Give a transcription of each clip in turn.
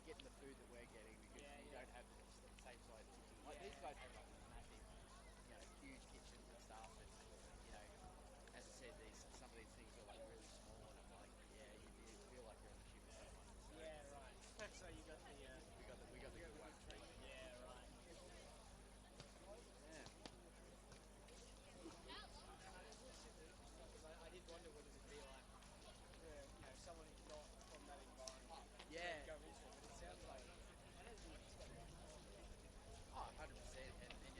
getting the food that we're getting because you don't have the same size kitchen. Like these guys have like massive, huge kitchens and stuff, and as I said, some of these things are like really small, and I'm like, you feel like you're on the ship or something. So, yeah, right. So you got the we got the good one. treatment. Yeah, right. Yeah. I did wonder what it would be like for someone who's not from that environment. Yeah. Go into it, but it sounds like Oh, 100%. And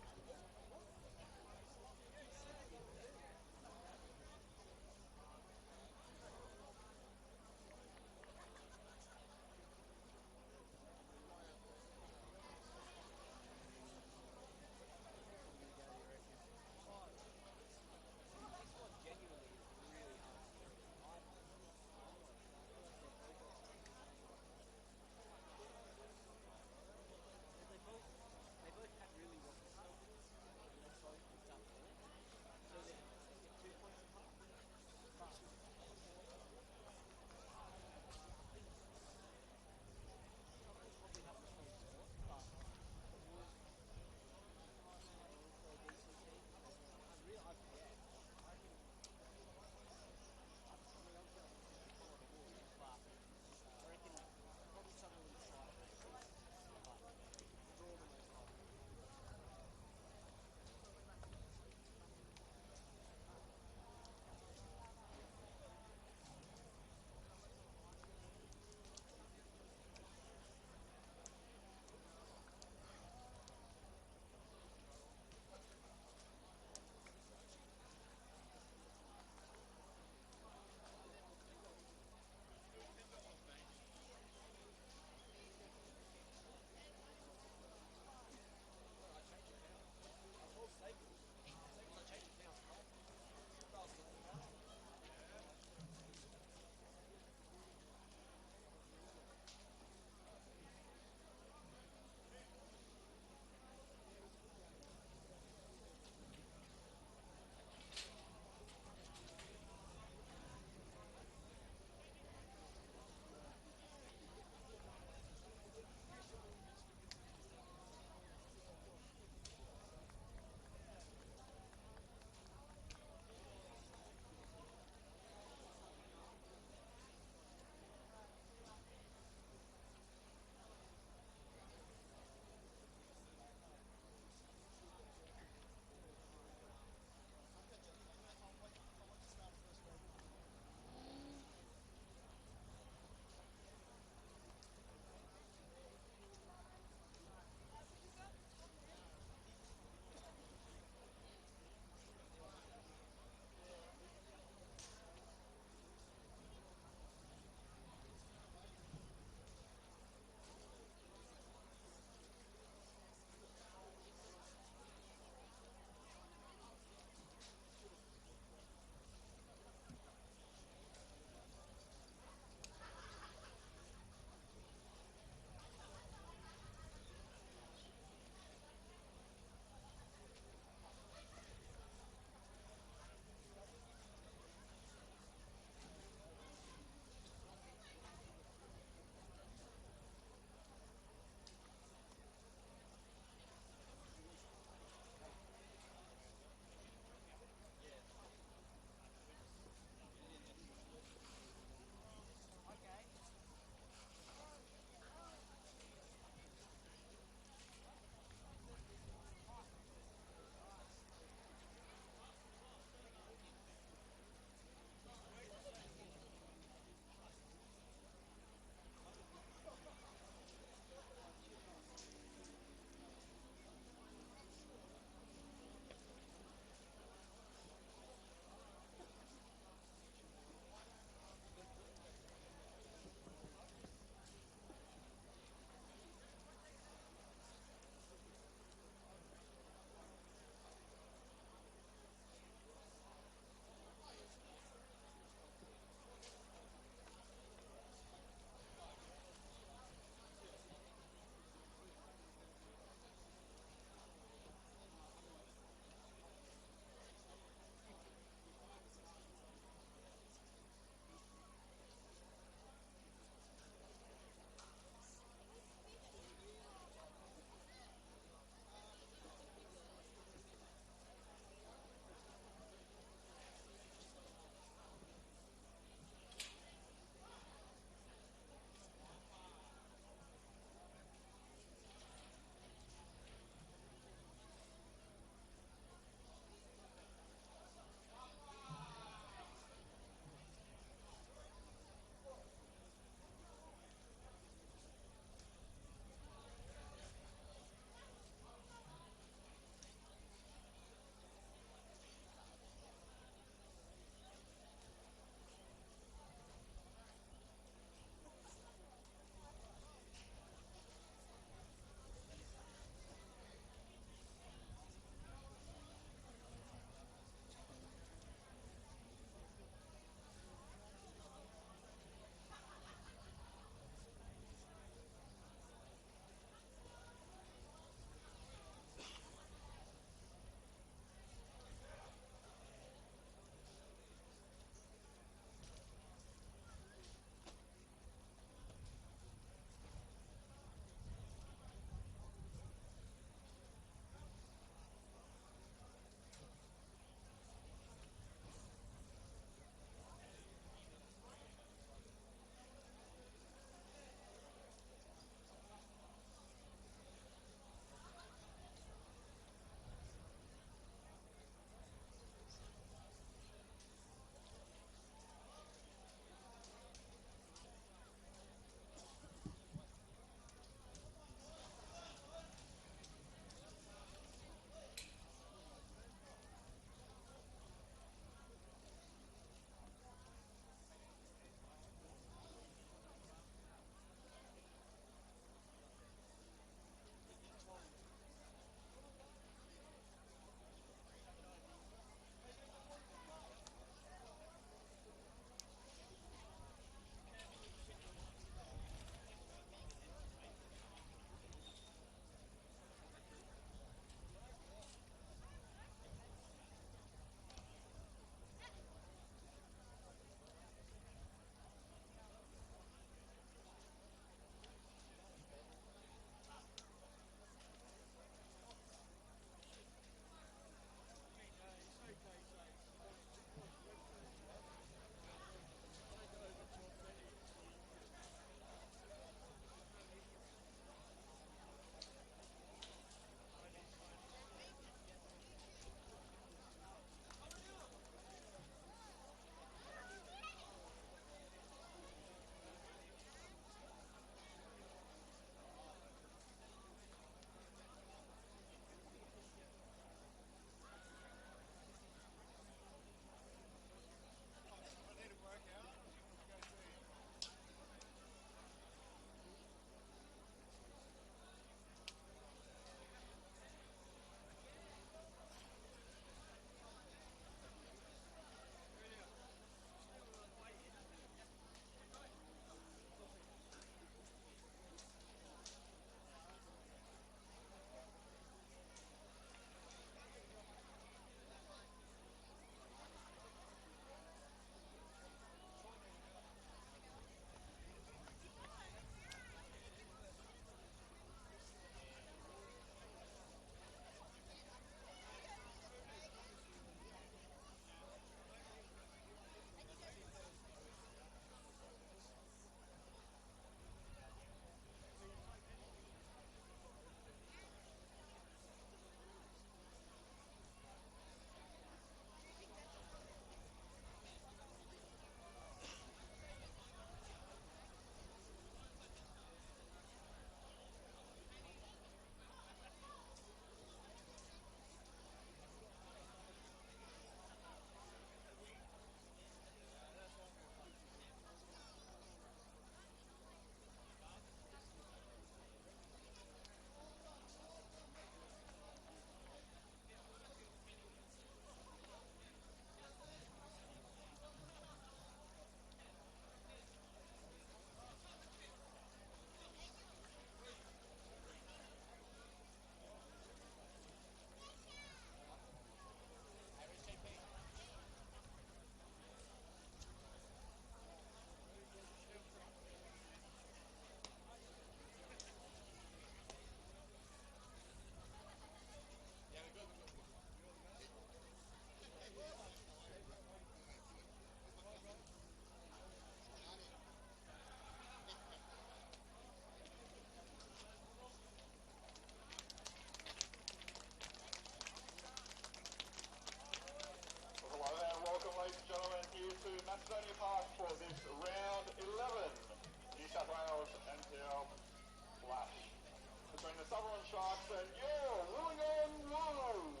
Sutherland Sharks and your Wollongong Wolves.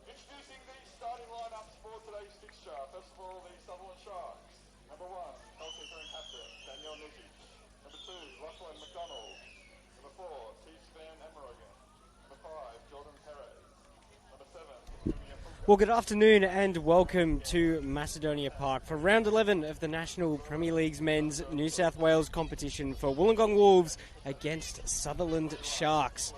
Introducing the starting lineups for today's fixture. First of all, the Sutherland Sharks. Number 1, goalkeeper and captain, Daniel Nizic. Number 2, Lachlan McDonald. Number 4, T-Span Amorogan. Number 5, Jordan Perez. Number 7, Takumi Afuka. Well, good afternoon and welcome to Macedonia Park for round 11 of the National Premier League's men's New South Wales competition for Wollongong Wolves against Sutherland Sharks.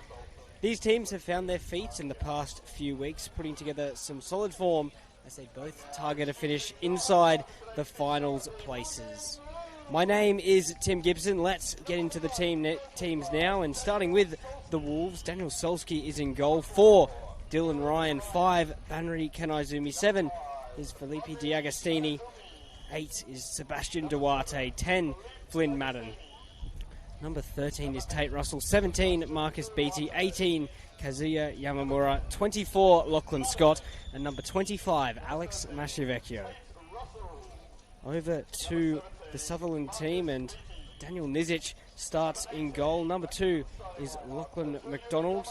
These teams have found their feet in the past few weeks, putting together some solid form as they both target a finish inside the finals places. My name is Tim Gibson. Let's get into the teams now, and starting with the Wolves, Daniel Solski is in goal. 4, Dylan Ryan. 5, Banri Kanaizumi. 7 is Felipe Diagostini. 8 is Sebastian Duarte. 10, Flynn Madden. Number 13 is Tate Russell. 17, Marcus Beattie. 18, Kazuya Yamamura. 24, Lachlan Scott. And number 25, Alex Mashivecchio. Over to the Sutherland team, and Daniel Nizic starts in goal. Number 2 is Lachlan McDonald.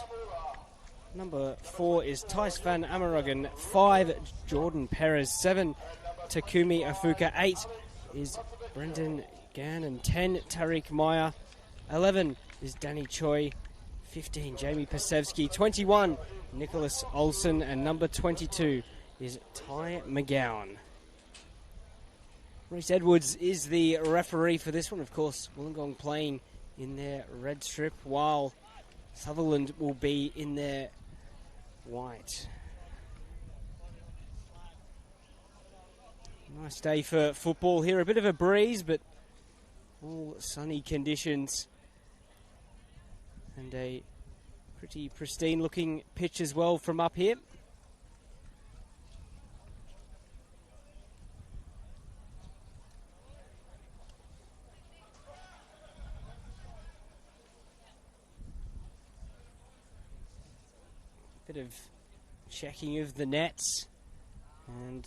Number 4 is Tice Van Amorogan. 5, Jordan Perez. 7, Takumi Afuka. 8 is Brendan Gann. And 10, Tariq Meyer. 11 is Danny Choi. 15, Jamie Pasevsky. 21, Nicholas Olsen. And number 22 is Ty McGowan. Reece Edwards is the referee for this one. Of course, Wollongong playing in their red strip, while Sutherland will be in their white. Nice day for football here. A bit of a breeze, but all sunny conditions. And a pretty pristine looking pitch as well from up here. Bit of checking of the nets and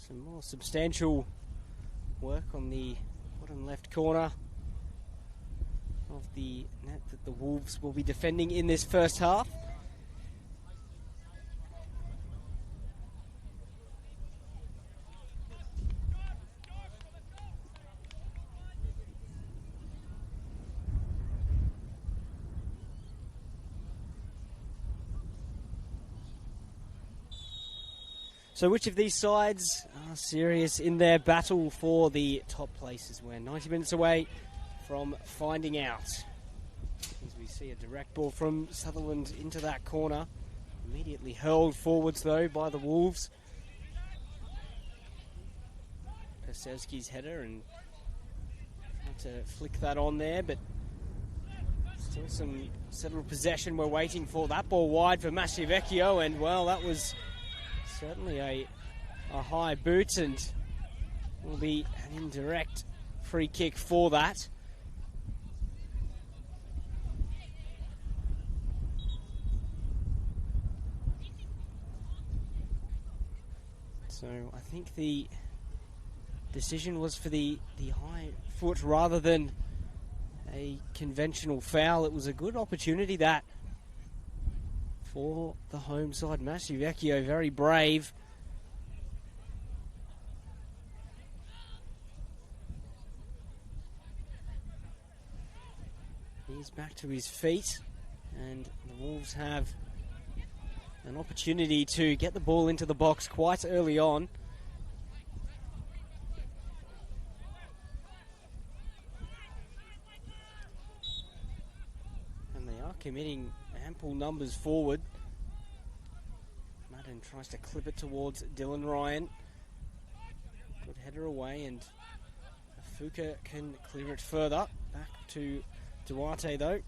some more substantial work on the bottom left corner of the net that the Wolves will be defending in this first half. So which of these sides are serious in their battle for the top places? We're 90 minutes away from finding out. As we see a direct ball from Sutherland into that corner. Immediately hurled forwards though by the Wolves. Pasevsky's header, and had to flick that on there, but still some settled possession we're waiting for. That ball wide for Mashivecchio, and well, that was certainly a high boot, and will be an indirect free kick for that. So I think the decision was for the high foot rather than a conventional foul. It was a good opportunity that for the home side. Mashivecchio very brave. He's back to his feet, and the Wolves have an opportunity to get the ball into the box quite early on. And they are committing ample numbers forward. Madden tries to clip it towards Dylan Ryan. Good header away, and Afuka can clear it further. Back to Duarte though.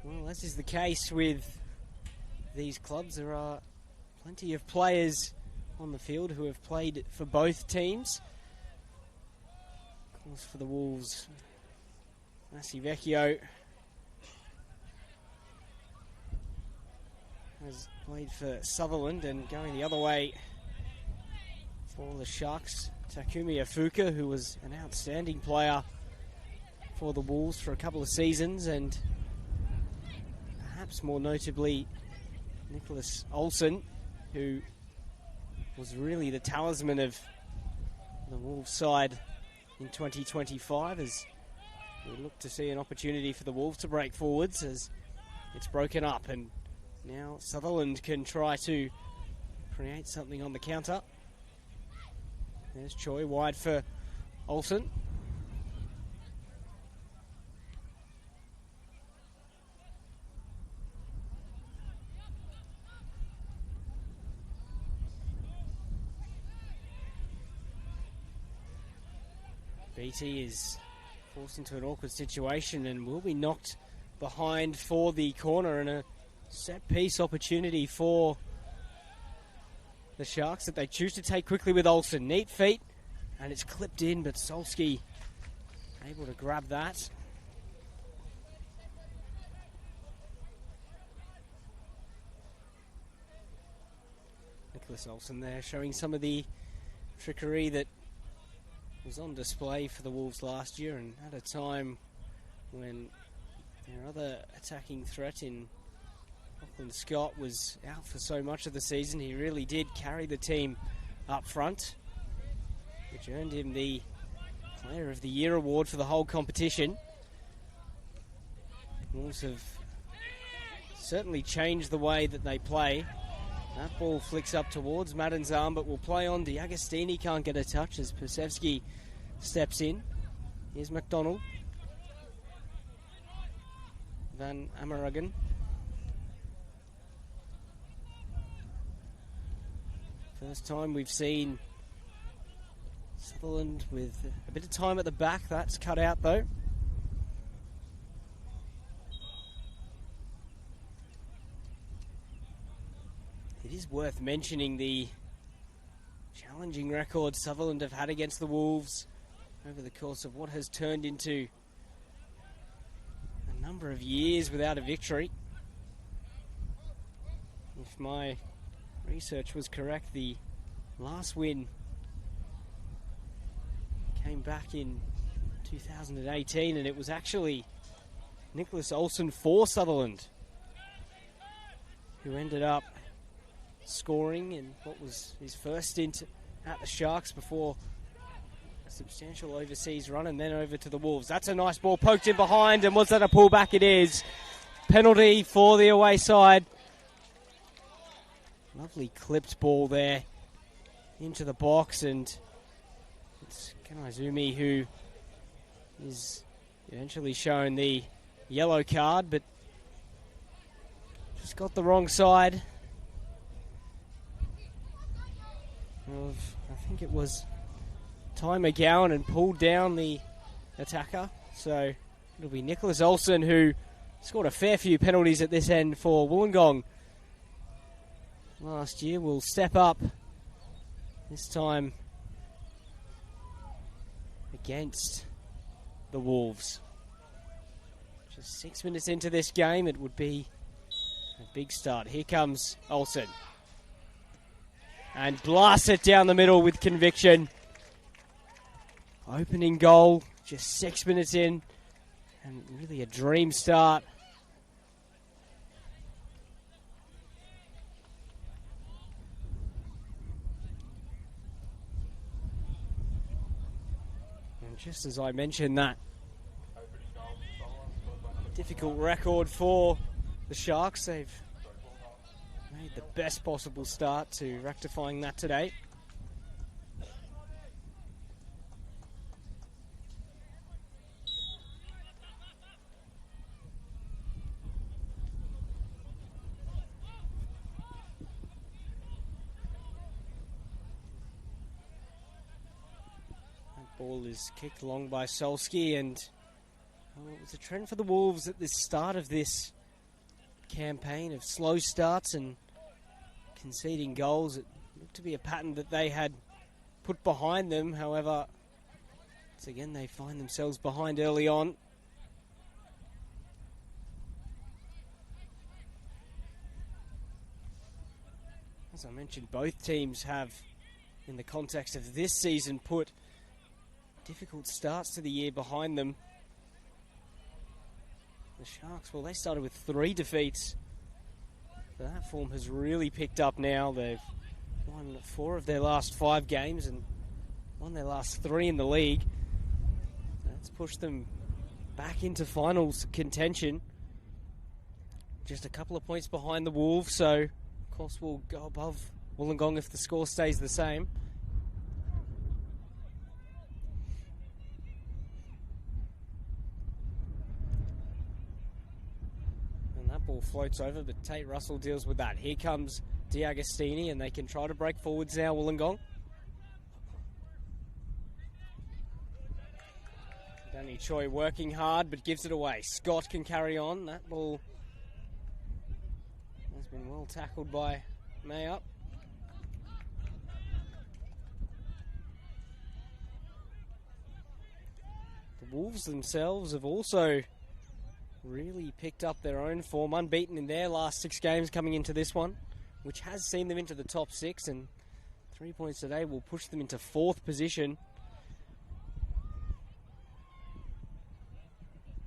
Well, as is the case with these clubs, there are plenty of players on the field who have played for both teams. Of course, for the Wolves, Mashivecchio has played for Sutherland, and going the other way for the Sharks, Takumi Afuka, who was an outstanding player for the Wolves for a couple of seasons, and perhaps more notably Nicholas Olsen, who was really the talisman of the Wolves side in 2025, as we look to see an opportunity for the Wolves to break forwards as it's broken up, and now Sutherland can try to create something on the counter. There's Choi wide for Olsen. BT is forced into an awkward situation and will be knocked behind for the corner, and a set piece opportunity for the Sharks that they choose to take quickly with Olsen. Neat feet, and it's clipped in, but Solski able to grab that. Nicholas Olsen there showing some of the trickery that was on display for the Wolves last year, and at a time when their other attacking threat in Lachlan Scott was out for so much of the season. He really did carry the team up front, which earned him the Player of the Year award for the whole competition. Wolves have certainly changed the way that they play. That ball flicks up towards Madden's arm, but will play on. D'Agostini can't get a touch as Persevsky steps in. Here's McDonald. Van Amaruggen. First time we've seen Sutherland with a bit of time at the back. That's cut out though. It is worth mentioning the challenging record Sutherland have had against the Wolves over the course of what has turned into a number of years without a victory. If my research was correct, the last win came back in 2018, and it was actually Nicholas Olsen for Sutherland who ended up scoring in what was his first stint at the Sharks before a substantial overseas run and then over to the Wolves. That's a nice ball poked in behind, and was that a pullback? It is. Penalty for the away side. Lovely clipped ball there into the box, and it's Kanaizumi who is eventually shown the yellow card, but just got the wrong side of, I think it was Ty McGowan, and pulled down the attacker. So it'll be Nicholas Olsen, who scored a fair few penalties at this end for Wollongong last year, will step up this time against the Wolves. Just 6 minutes into this game, it would be a big start. Here comes Olsen, and blasts it down the middle with conviction. Opening goal, just 6 minutes in, and really a dream start. And just as I mentioned, that difficult record for the Sharks, they've made the best possible start to rectifying that today. That ball is kicked long by Solski, and it was a trend for the Wolves at the start of this campaign of slow starts and conceding goals. It looked to be a pattern that they had put behind them. However, once again they find themselves behind early on. As I mentioned, both teams have in the context of this season, put difficult starts to the year behind them. The Sharks, well, they started with 3 defeats. But that form has really picked up now. They've won 4 of their last 5 games and won their last 3 in the league. That's pushed them back into finals contention. Just a couple of points behind the Wolves, so of course we'll go above Wollongong if the score stays the same. And that ball floats over, but Tate Russell deals with that. Here comes D'Agostini, and they can try to break forwards now, Wollongong. Danny Choi working hard, but gives it away. Scott can carry on. That ball has been well tackled by Mayup. The Wolves themselves have also really picked up their own form, unbeaten in their last 6 games coming into this one, which has seen them into the top 6, and 3 points today will push them into 4th position,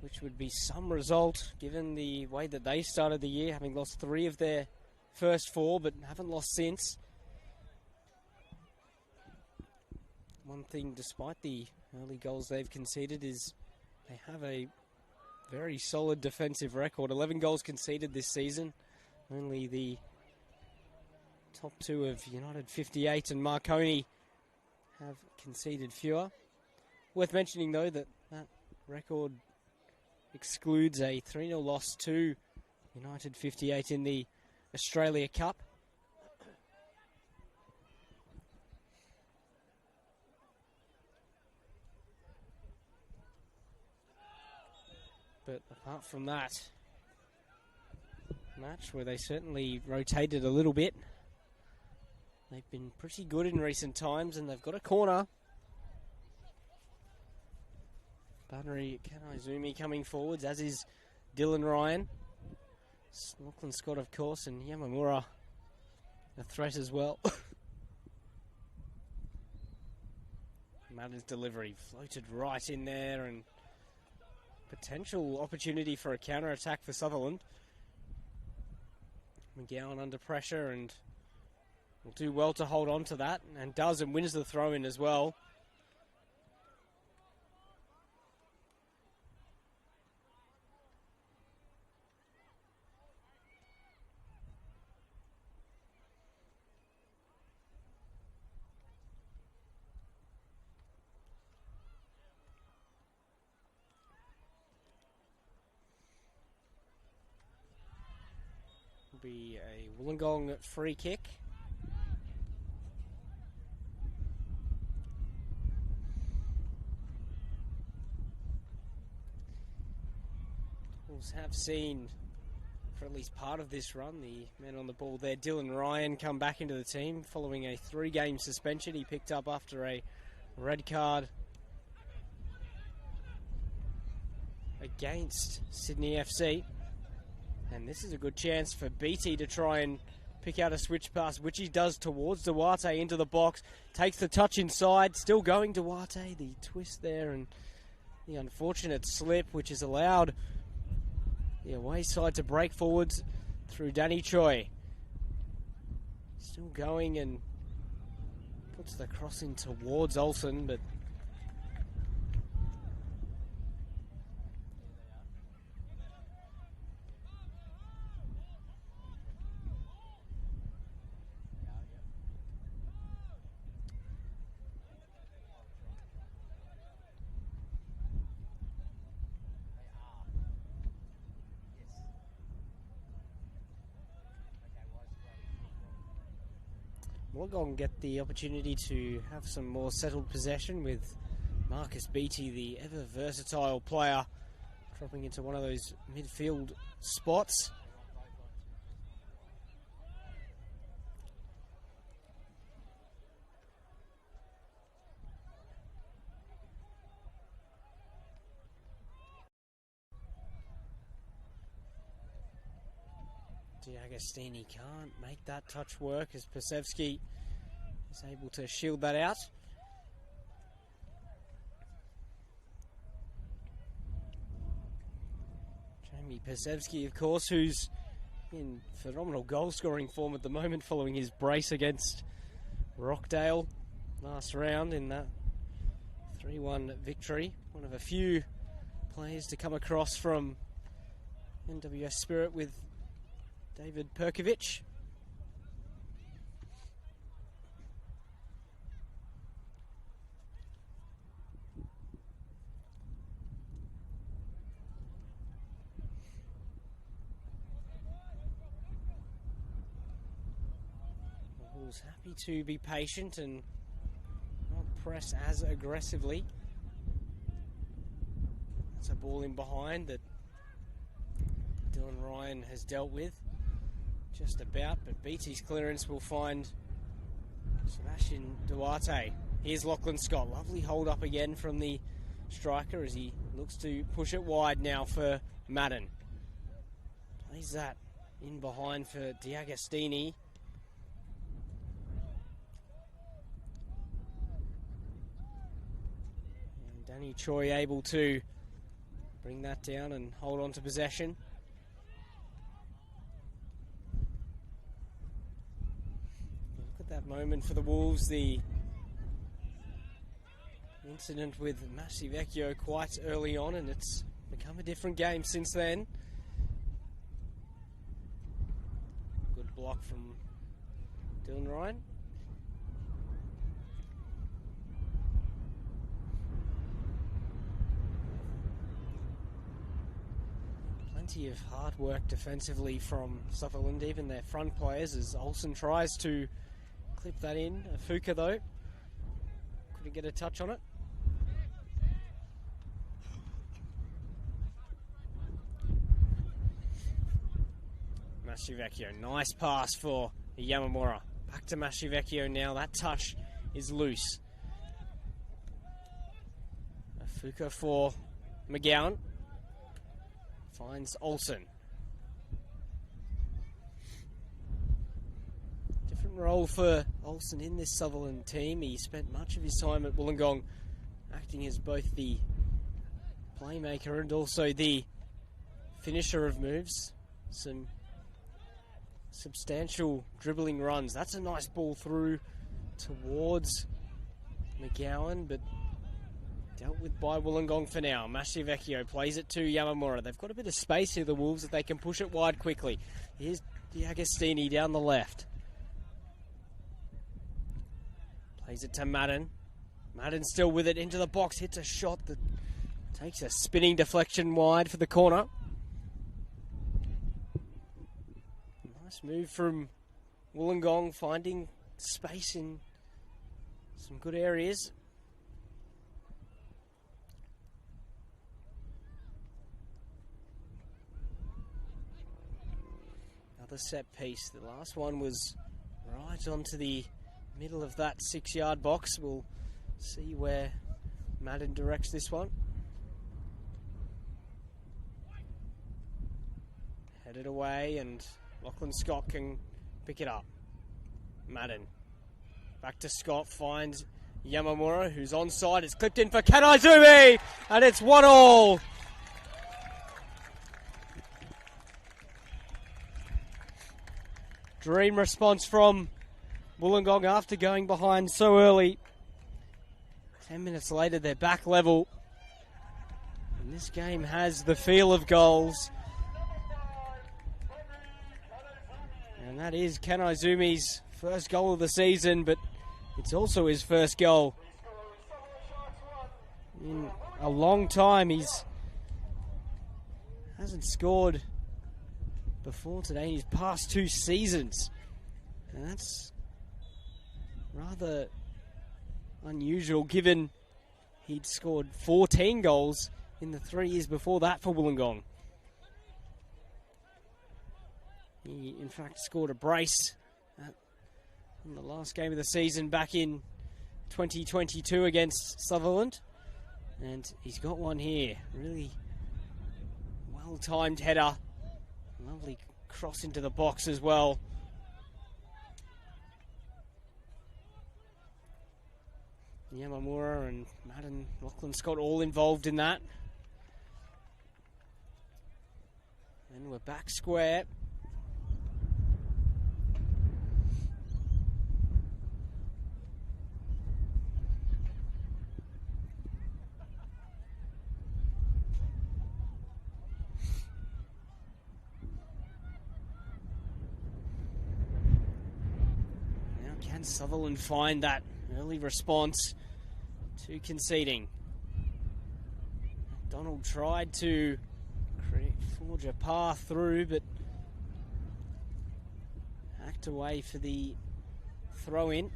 which would be some result given the way that they started the year, having lost 3 of their first 4 but haven't lost since. One thing, despite the early goals they've conceded, is they have a very solid defensive record. 11 goals conceded this season. Only the top 2 of United 58 and Marconi have conceded fewer. Worth mentioning though that that record excludes a 3-0 loss to United 58 in the Australia Cup. But apart from that match, where they certainly rotated a little bit, they've been pretty good in recent times, and they've got a corner. Battery Kanaizumi coming forwards, as is Dylan Ryan. Lachlan Scott, of course, and Yamamura a threat as well. Madden's delivery floated right in there, and potential opportunity for a counter-attack for Sutherland. McGowan under pressure and will do well to hold on to that, and does, and wins the throw-in as well. Be a Wollongong free kick. Wolves have seen, for at least part of this run, the man on the ball there, Dylan Ryan, come back into the team following a 3-game suspension he picked up after a red card against Sydney FC. And this is a good chance for Beatty to try and pick out a switch pass, which he does towards Duarte into the box. Takes the touch inside, still going Duarte. The twist there and the unfortunate slip, which has allowed the away side to break forwards through Danny Choi. Still going and puts the cross in towards Olsen, but Wollongong get the opportunity to have some more settled possession with Marcus Beatty, the ever versatile player, dropping into one of those midfield spots. D'Agostini can't make that touch work as Pasevsky He's able to shield that out. Jamie Pesevsky, of course, who's in phenomenal goal-scoring form at the moment following his brace against Rockdale last round in that 3-1 victory. One of a few players to come across from NWS Spirit with David Perkovic. Wolves happy to be patient and not press as aggressively. That's a ball in behind that Dylan Ryan has dealt with just about, but Beatty's clearance will find Sebastian Duarte. Here's Lachlan Scott. Lovely hold up again from the striker as he looks to push it wide now for Madden. Plays that in behind for D'Agostini. And Danny Choi able to bring that down and hold on to possession. Look at that moment for the Wolves. The incident with Massivecchio quite early on, and it's become a different game since then. Good block from Dylan Ryan. Plenty of hard work defensively from Sutherland, even their front players, as Olsen tries to clip that in. Fuka, though, couldn't get a touch on it. Massivecchio, nice pass for Yamamura. Back to Massivecchio now. That touch is loose. Fuka for McGowan. Finds Olsen. Different role for Olsen in this Sutherland team. He spent much of his time at Wollongong acting as both the playmaker and also the finisher of moves. Some substantial dribbling runs. That's a nice ball through towards McGowan, but dealt with by Wollongong for now. Massivecchio plays it to Yamamura. They've got a bit of space here, the Wolves, that they can push it wide quickly. Here's D'Agostini down the left. Plays it to Madden. Madden still with it into the box. Hits a shot that takes a spinning deflection wide for the corner. Nice move from Wollongong, finding space in some good areas. Another set piece. The last one was right onto the middle of that 6-yard box. We'll see where Madden directs this one. Headed away, and Lachlan Scott can pick it up. Madden. Back to Scott, finds Yamamura, who's onside. It's clipped in for Kanaizumi, and it's 1-1. Dream response from Wollongong after going behind so early. 10 minutes later, they're back level. And this game has the feel of goals. And that is Kanaizumi's first goal of the season, but it's also his first goal in a long time. He's hasn't scored before today in his past 2 seasons. And that's rather unusual given he'd scored 14 goals in the 3 years before that for Wollongong. He, in fact, scored a brace in the last game of the season back in 2022 against Sutherland. And he's got one here. Really well-timed header. Lovely cross into the box as well. Yamamura and Madden, Lachlan Scott all involved in that. And we're back square. Now can Sutherland find that early response to conceding? Donald tried to forge a path through, but hacked away for the throw-in.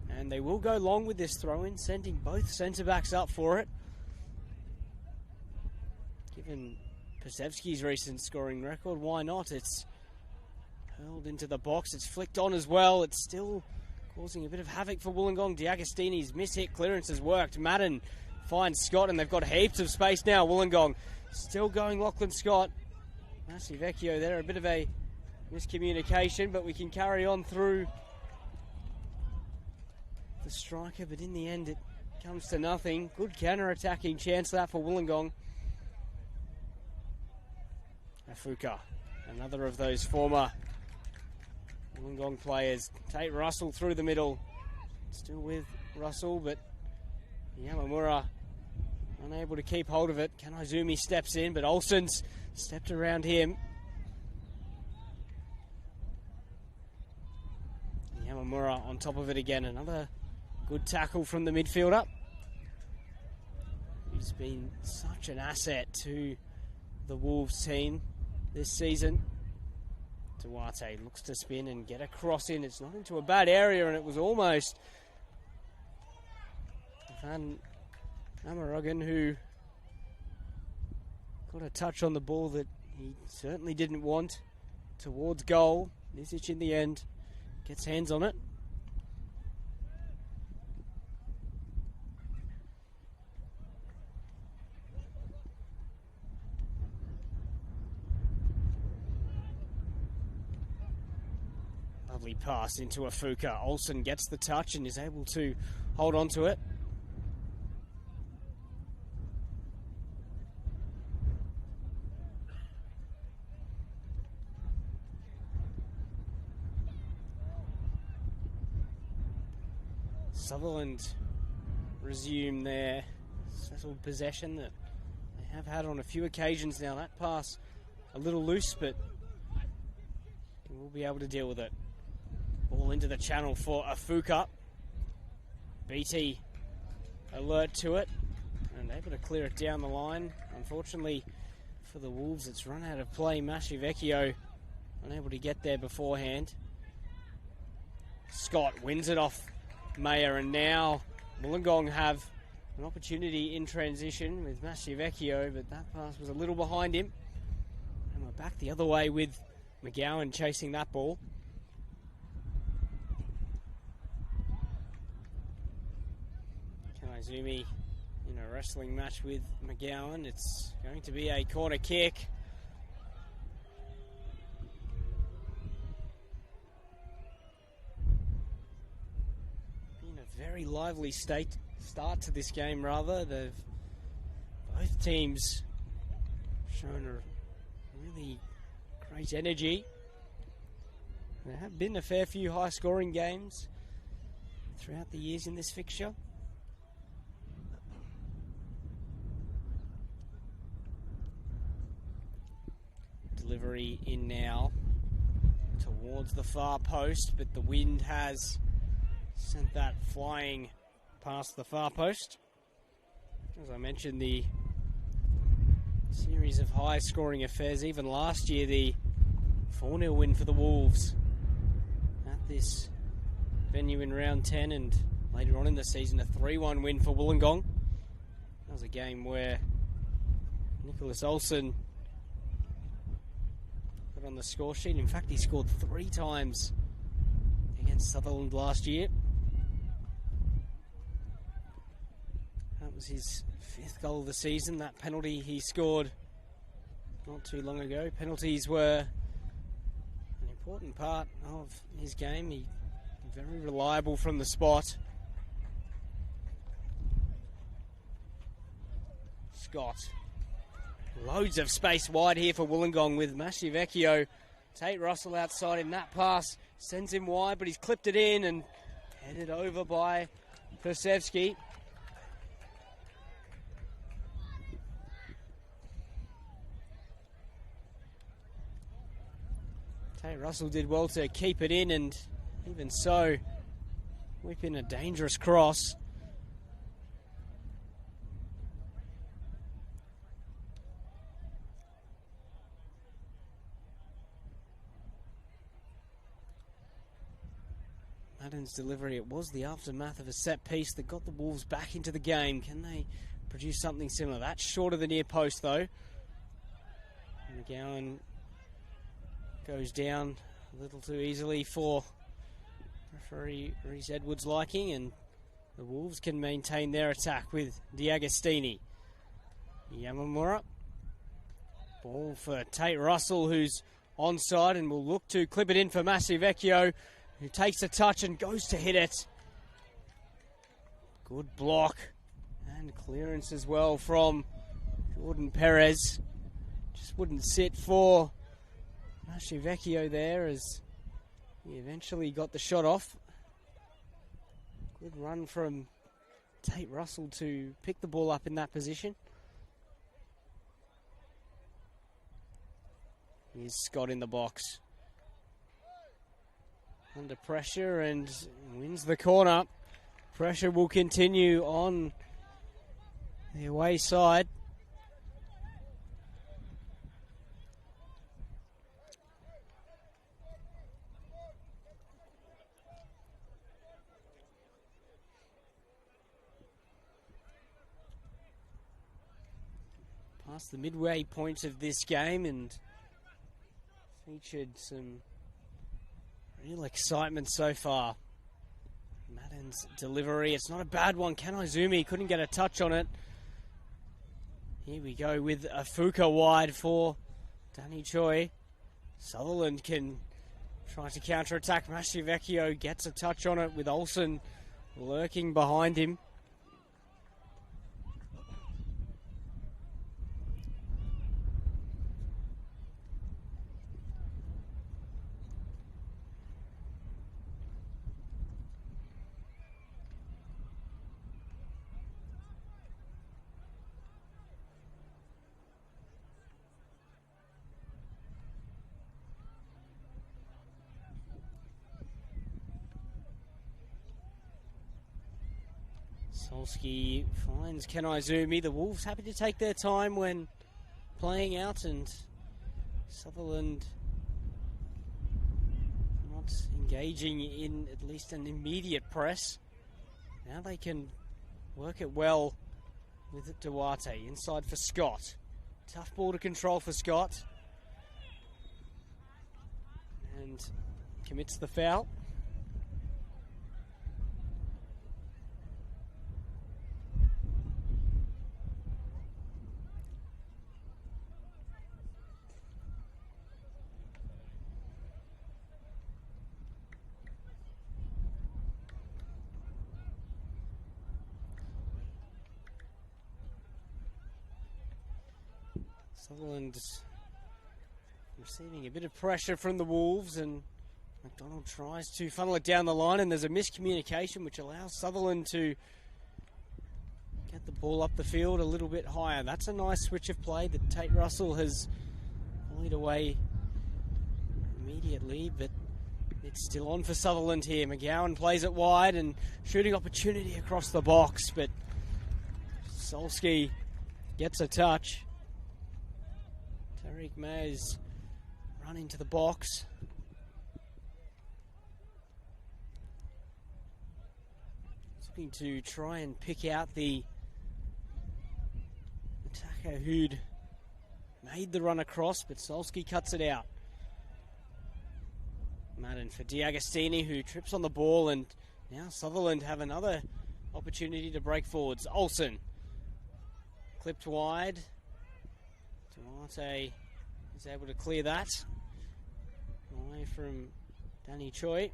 And they will go long with this throw-in, sending both centre-backs up for it. Given Pasevsky's recent scoring record, why not? It's hurled into the box. It's flicked on as well. It's still causing a bit of havoc for Wollongong. D'Agostini's miss-hit clearance has worked. Madden finds Scott, and they've got heaps of space now. Wollongong still going Lachlan Scott. Vecchio there, a bit of a miscommunication, but we can carry on through the striker, but in the end it comes to nothing. Good counter-attacking chance that for Wollongong. Afuka, another of those former Wollongong players. Tate Russell through the middle. Still with Russell, but Yamamura unable to keep hold of it. Kanaizumi steps in, but Olsen's stepped around him. Yamamura on top of it again. Another good tackle from the midfielder. He's been such an asset to the Wolves team this season. Duarte looks to spin and get a cross in. It's not into a bad area, and it was almost Van Amaragan who got a touch on the ball that he certainly didn't want towards goal. Nisic in the end gets hands on it. Lovely pass into Afuka. Olsen gets the touch and is able to hold on to it. Sutherland resume their settled possession that they have had on a few occasions now. That pass a little loose, but we'll be able to deal with it. Ball into the channel for Afuka. BT alert to it and able to clear it down the line. Unfortunately for the Wolves, it's run out of play. Vecchio unable to get there beforehand. Scott wins it off Mayer, and now Wollongong have an opportunity in transition with Vecchio, but that pass was a little behind him. And we're back the other way with McGowan chasing that ball. Kanaizumi in a wrestling match with McGowan. It's going to be a corner kick. Very lively start to this game, rather. Both teams shown a really great energy. There have been a fair few high-scoring games throughout the years in this fixture. Delivery in now towards the far post, but the wind has sent that flying past the far post. As I mentioned, the series of high-scoring affairs, even last year, the 4-0 win for the Wolves at this venue in round 10, and later on in the season, a 3-1 win for Wollongong. That was a game where Nicholas Olsen got on the score sheet. In fact, he scored 3 times against Sutherland last year. That was his 5th goal of the season. That penalty he scored not too long ago. Penalties were an important part of his game. He very reliable from the spot. Scott. Loads of space wide here for Wollongong with Vecchio. Tate Russell outside him. That pass sends him wide, but he's clipped it in and headed over by Persevsky. Tate Russell did well to keep it in, and even so, whip in a dangerous cross. Madden's delivery, it was the aftermath of a set piece that got the Wolves back into the game. Can they produce something similar? That's short of the near post though. McGowan goes down a little too easily for referee Reese Edwards' liking, and the Wolves can maintain their attack with D'Agostini. Yamamura. Ball for Tate Russell, who's onside and will look to clip it in for Vecchio, who takes a touch and goes to hit it. Good block and clearance as well from Jordan Perez. Just wouldn't sit for Vecchio there as he eventually got the shot off. Good run from Tate Russell to pick the ball up in that position. Here's Scott in the box. Under pressure and wins the corner. Pressure will continue on the away side. Past the midway point of this game and featured some real excitement so far. Madden's delivery, it's not a bad one. Kanaizumi couldn't get a touch on it. Here we go with a Fuka wide for Danny Choi. Sutherland can try to counter-attack. Vecchio gets a touch on it with Olsen lurking behind him. Solski finds Kanaizumi. The Wolves happy to take their time when playing out, and Sutherland not engaging in at least an immediate press. Now they can work it well with Duarte. Inside for Scott. Tough ball to control for Scott. And commits the foul. Sutherland receiving a bit of pressure from the Wolves, and McDonald tries to funnel it down the line, and there's a miscommunication which allows Sutherland to get the ball up the field a little bit higher. That's a nice switch of play that Tate Russell has volleyed away immediately, but it's still on for Sutherland here. McGowan plays it wide and shooting opportunity across the box, but Solski gets a touch. Tariq Mays run into the box. He's looking to try and pick out the attacker who'd made the run across, but Solski cuts it out. Madden for D'Agostini, who trips on the ball, and now Sutherland have another opportunity to break forwards. Olsen clipped wide. Duarte is able to clear that away from Danny Choi.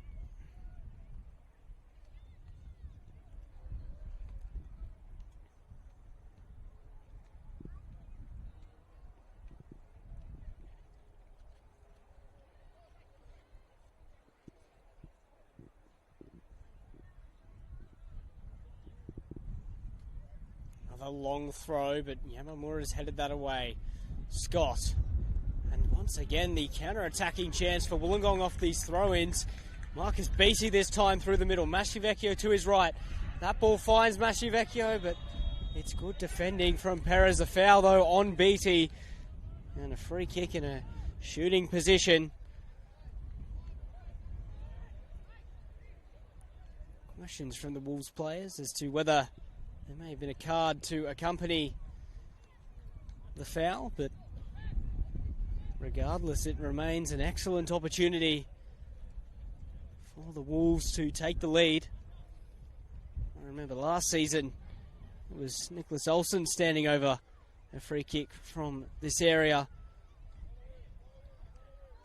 Another long throw, but Yamamura's headed that away. Scott. And once again, the counter-attacking chance for Wollongong off these throw-ins. Marcus Beatty this time through the middle. Mascivecchio to his right. That ball finds Mascivecchio, but it's good defending from Perez. A foul, though, on Beatty. And a free kick in a shooting position. Questions from the Wolves players as to whether there may have been a card to accompany the foul, but regardless, it remains an excellent opportunity for the Wolves to take the lead. I remember last season it was Nicholas Olsen standing over a free kick from this area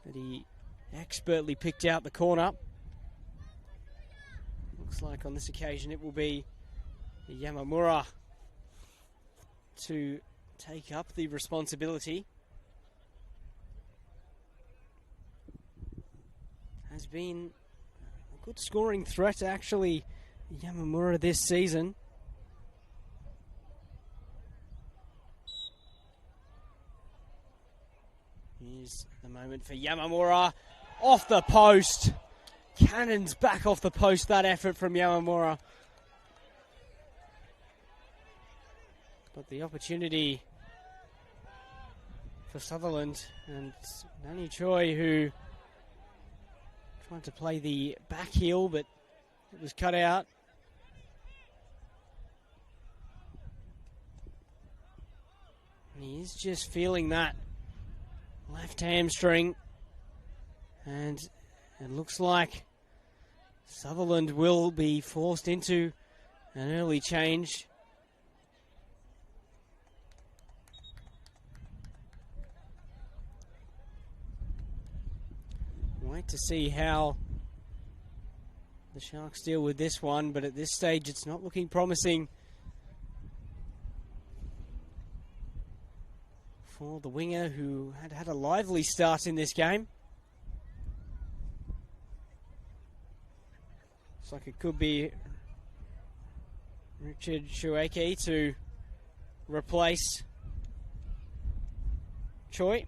that he expertly picked out the corner. Looks like on this occasion it will be Yamamura to take up the responsibility. Has been a good scoring threat, actually, Yamamura this season. Here's the moment for Yamamura. Off the post. Cannons back off the post, that effort from Yamamura. But the opportunity for Sutherland, and Nani Choi, who tried to play the back heel, but it was cut out. And he is just feeling that left hamstring, and it looks like Sutherland will be forced into an early change. Wait to see how the Sharks deal with this one, but at this stage it's not looking promising for the winger, who had a lively start in this game. Looks like it could be Richard Shueke to replace Choi.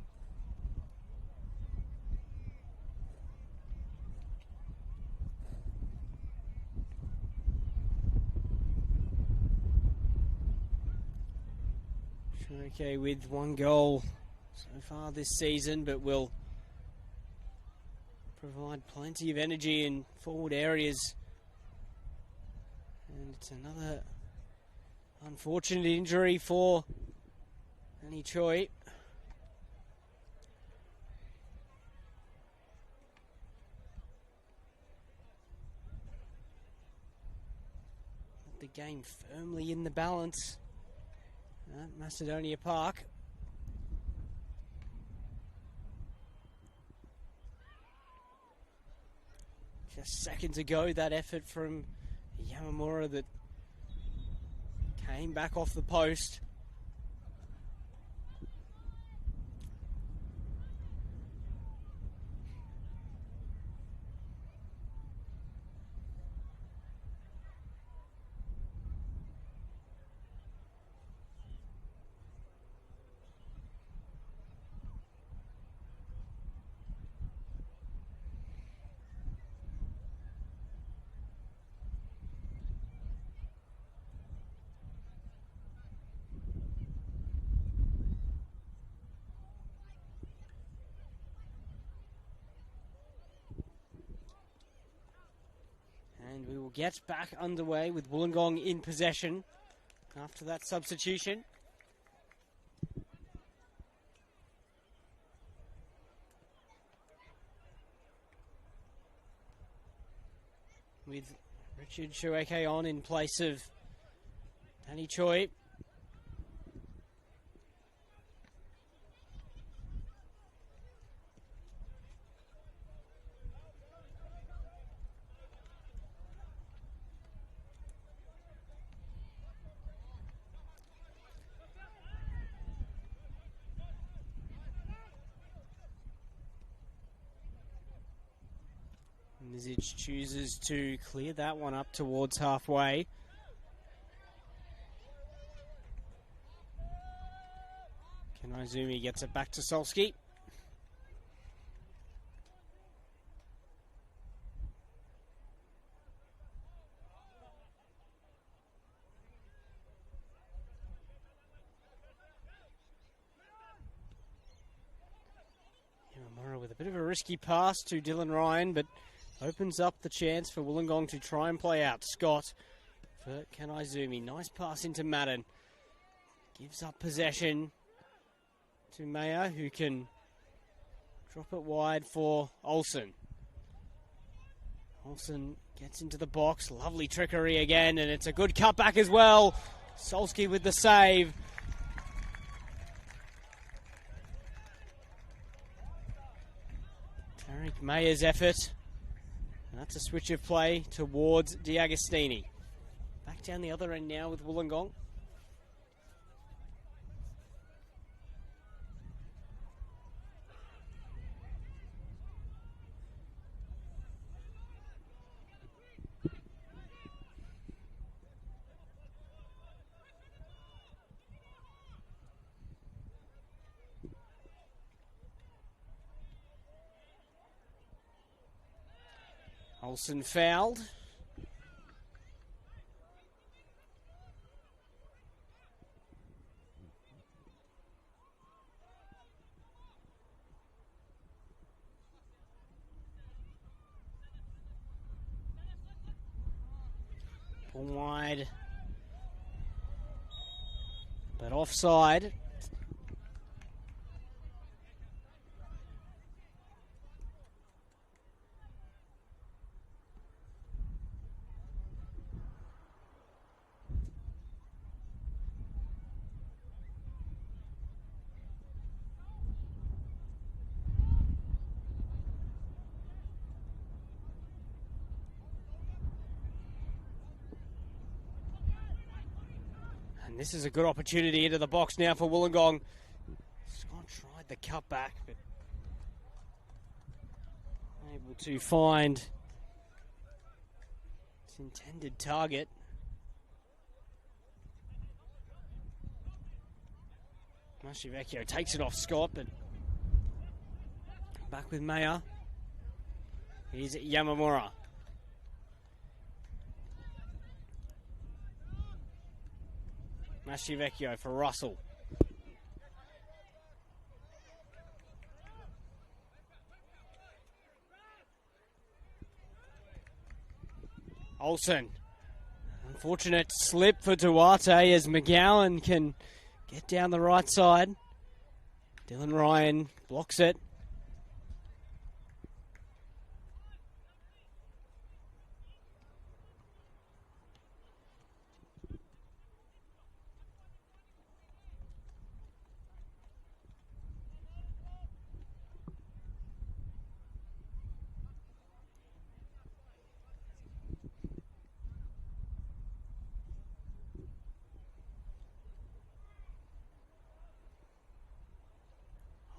Shueke with one goal so far this season, but will provide plenty of energy in forward areas. And it's another unfortunate injury for Nani Choi. Put the game firmly in the balance at Macedonia Park. Just seconds ago, that effort from Yamamura that came back off the post. And we will get back underway with Wollongong in possession after that substitution. With Richard Shueke on in place of Nani Choi. Nizic chooses to clear that one up towards halfway. Kanaizumi gets it back to Solski. Yamamura with a bit of a risky pass to Dylan Ryan, but opens up the chance for Wollongong to try and play out. Scott for Kanaizumi. Nice pass into Madden. Gives up possession to Mayer, who can drop it wide for Olsen. Olsen gets into the box. Lovely trickery again, and it's a good cutback as well. Solski with the save. Tariq Mayer's effort. And that's a switch of play towards D'Agostini. Back down the other end now with Wollongong. Olsen fouled. Ball wide. But offside. And this is a good opportunity into the box now for Wollongong. Scott tried the cutback, but able to find its intended target. Mashivecchio takes it off Scott, but back with Mayer. Here's Yamamura. Mashivecchio for Russell. Olsen. Unfortunate slip for Duarte as McGowan can get down the right side. Dylan Ryan blocks it.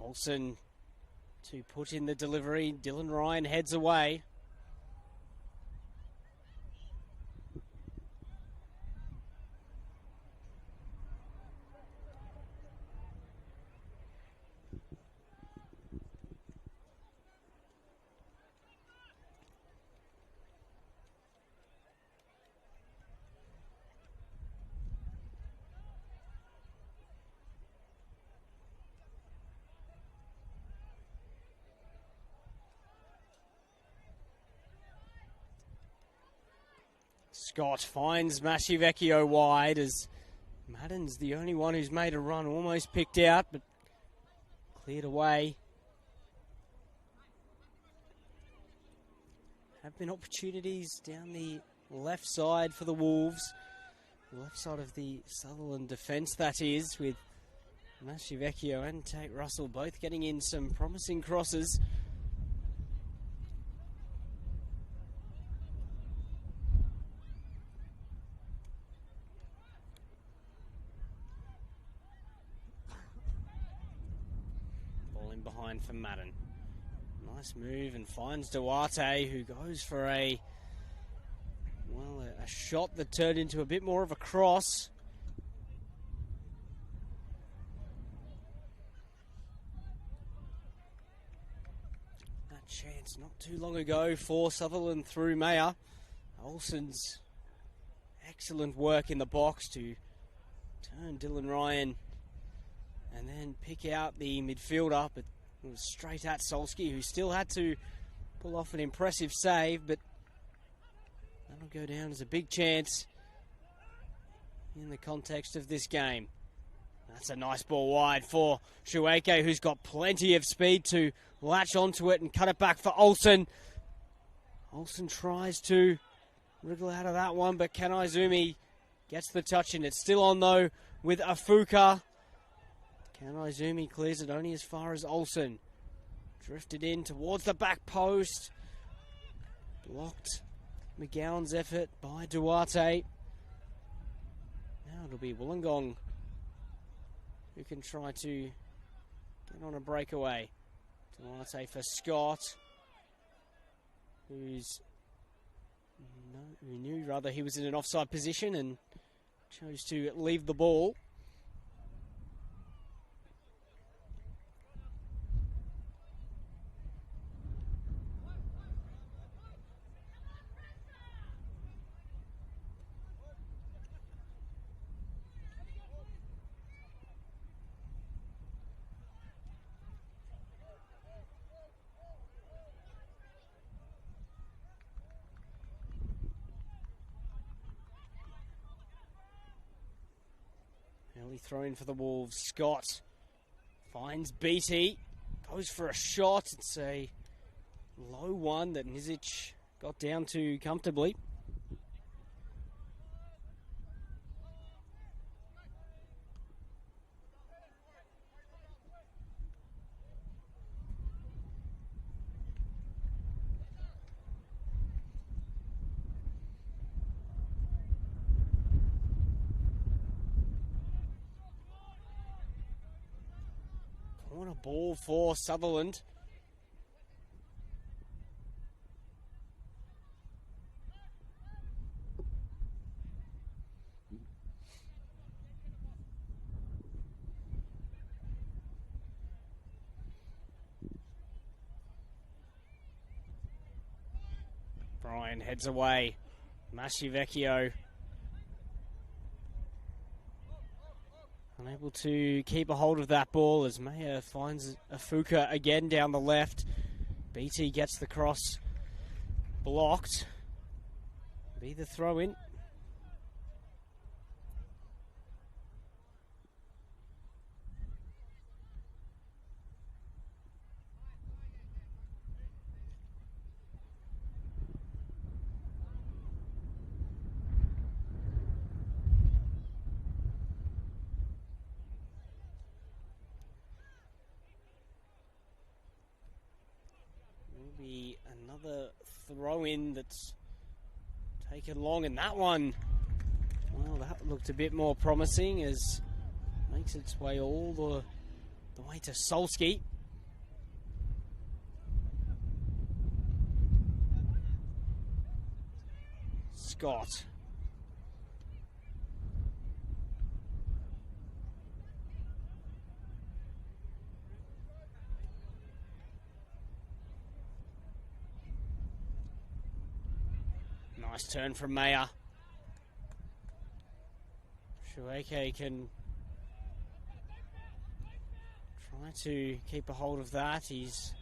Olsen to put in the delivery. Dylan Ryan heads away. Scott finds Mashivecchio wide as Madden's the only one who's made a run, almost picked out, but cleared away. Have been opportunities down the left side for the Wolves. The left side of the Sutherland defence, that is, with Mashivecchio and Tate Russell both getting in some promising crosses. Behind for Madden. Nice move and finds Duarte, who goes for a shot that turned into a bit more of a cross. chance not too long ago for Sutherland through Mayer. Olsen's excellent work in the box to turn Dylan Ryan and then pick out the midfielder, but it was straight at Solski, who still had to pull off an impressive save, but that'll go down as a big chance in the context of this game. That's a nice ball wide for Shueike, who's got plenty of speed to latch onto it and cut it back for Olsen. Olsen tries to wriggle out of that one, but Kanaizumi gets the touch in. It's still on, though, with Afuka. Kanaizumi clears it only as far as Olsen. Drifted in towards the back post. Blocked McGowan's effort by Duarte. Now it'll be Wollongong who can try to get on a breakaway. Duarte for Scott, who knew rather he was in an offside position and chose to leave the ball. Early throw in for the Wolves. Scott finds Beattie, goes for a shot. It's a low one that Nizic got down to comfortably. Corner ball for Sutherland. Brian heads away. Masivecchio unable to keep a hold of that ball as Mayer finds Afuka again down the left. BT gets the cross blocked. Be the throw in. Be another throw in that's taken long, and that one, well, that looked a bit more promising as makes its way all the way to Solski. Scott. Nice turn from Mayer. Shueike can try to keep a hold of that. He's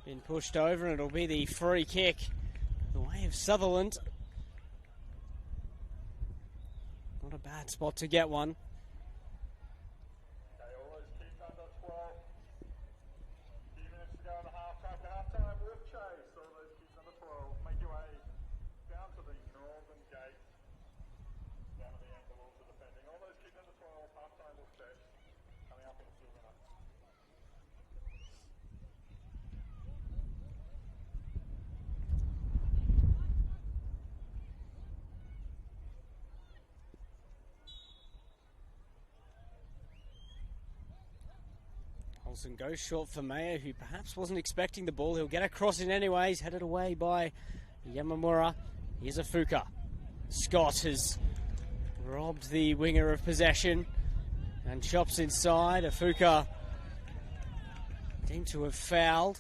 been pushed over and it'll be the free kick the way of Sutherland. Not a bad spot to get one. Okay, all those kids under 12. A few minutes to go in the half-time with chase. All those kids under 12, make your way down to the northern gate, down to the end, the Wolves are defending. All those kids under 12, half-time with chase, coming up in a few minutes. Olsen goes short for Mayer, who perhaps wasn't expecting the ball. He'll get across in anyways, headed away by Yamamura. Here's Afuka. Scott has robbed the winger of possession and chops inside. Afuka deemed to have fouled.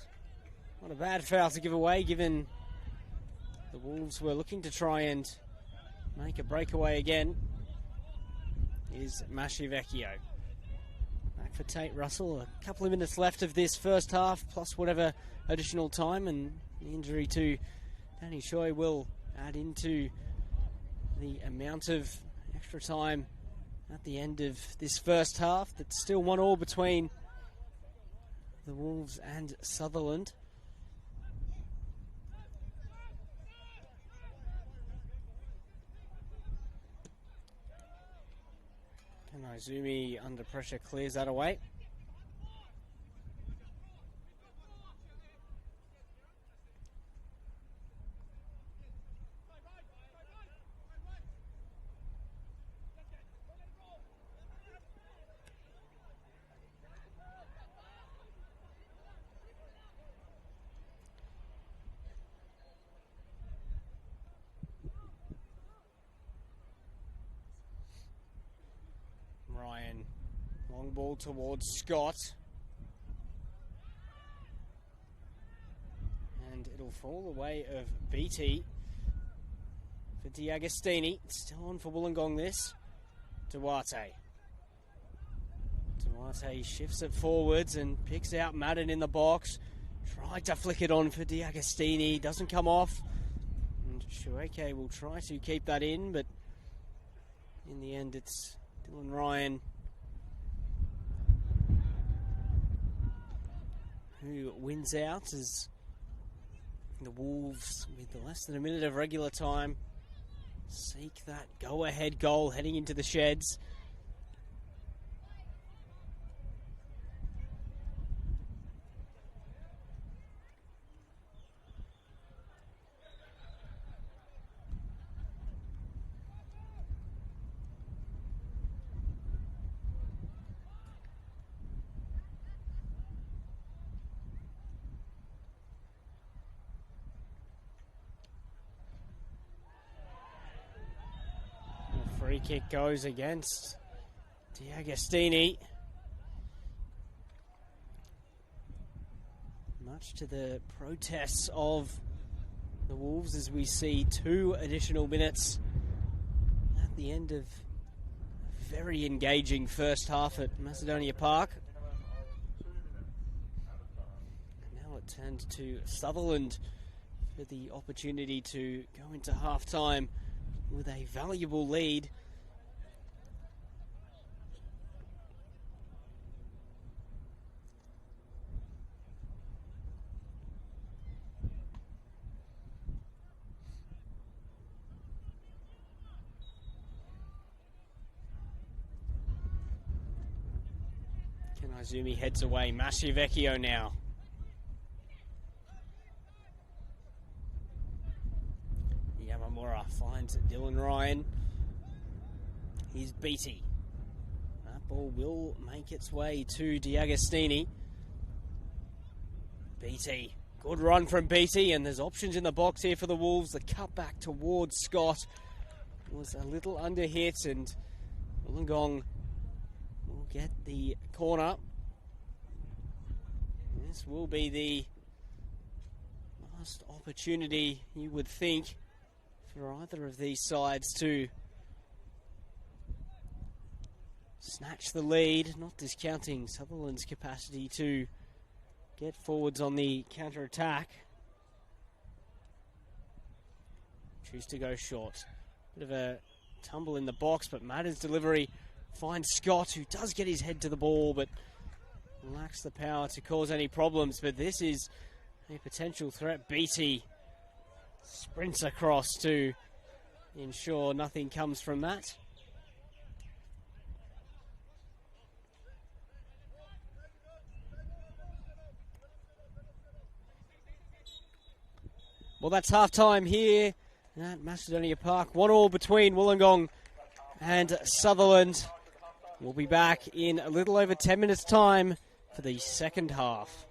Not a bad foul to give away, given the Wolves were looking to try and make a breakaway again. Is Vecchio. Back for Tate Russell. A couple of minutes left of this first half, plus whatever additional time, and the injury to Danny Choi will add into the amount of extra time at the end of this first half. That's still 1-1 between the Wolves and Sutherland. And Izumi under pressure clears that away. Ryan, long ball towards Scott. And it'll fall the way of BT for D'Agostini. Still on for Wollongong this. Duarte shifts it forwards and picks out Madden in the box. Tried to flick it on for D'Agostini. Doesn't come off. And Shueke will try to keep that in, but in the end it's Dylan Ryan who wins out as the Wolves, with less than a minute of regular time, seek that go-ahead goal heading into the sheds. Free kick goes against D'Agostini. Much to the protests of the Wolves, as we see 2 additional minutes at the end of a very engaging first half at Macedonia Park. Now it turned to Sutherland for the opportunity to go into half-time with a valuable lead. Izumi heads away. Vecchio now. Yamamura finds Dylan Ryan. Here's Beatty. That ball will make its way to D'Agostini. Beatty. Good run from Beatty, and there's options in the box here for the Wolves. The cut back towards Scott was a little under hit, and Wollongong will get the corner. This will be the last opportunity, you would think, for either of these sides to snatch the lead, not discounting Sutherland's capacity to get forwards on the counter-attack. Choose to go short. Bit of a tumble in the box, but Madden's delivery finds Scott, who does get his head to the ball, but lacks the power to cause any problems. But this is a potential threat. Beatty sprints across to ensure nothing comes from that. Well, that's half-time here at Macedonia Park. 1-1 between Wollongong and Sutherland. We'll be back in a little over 10 minutes' time for the second half.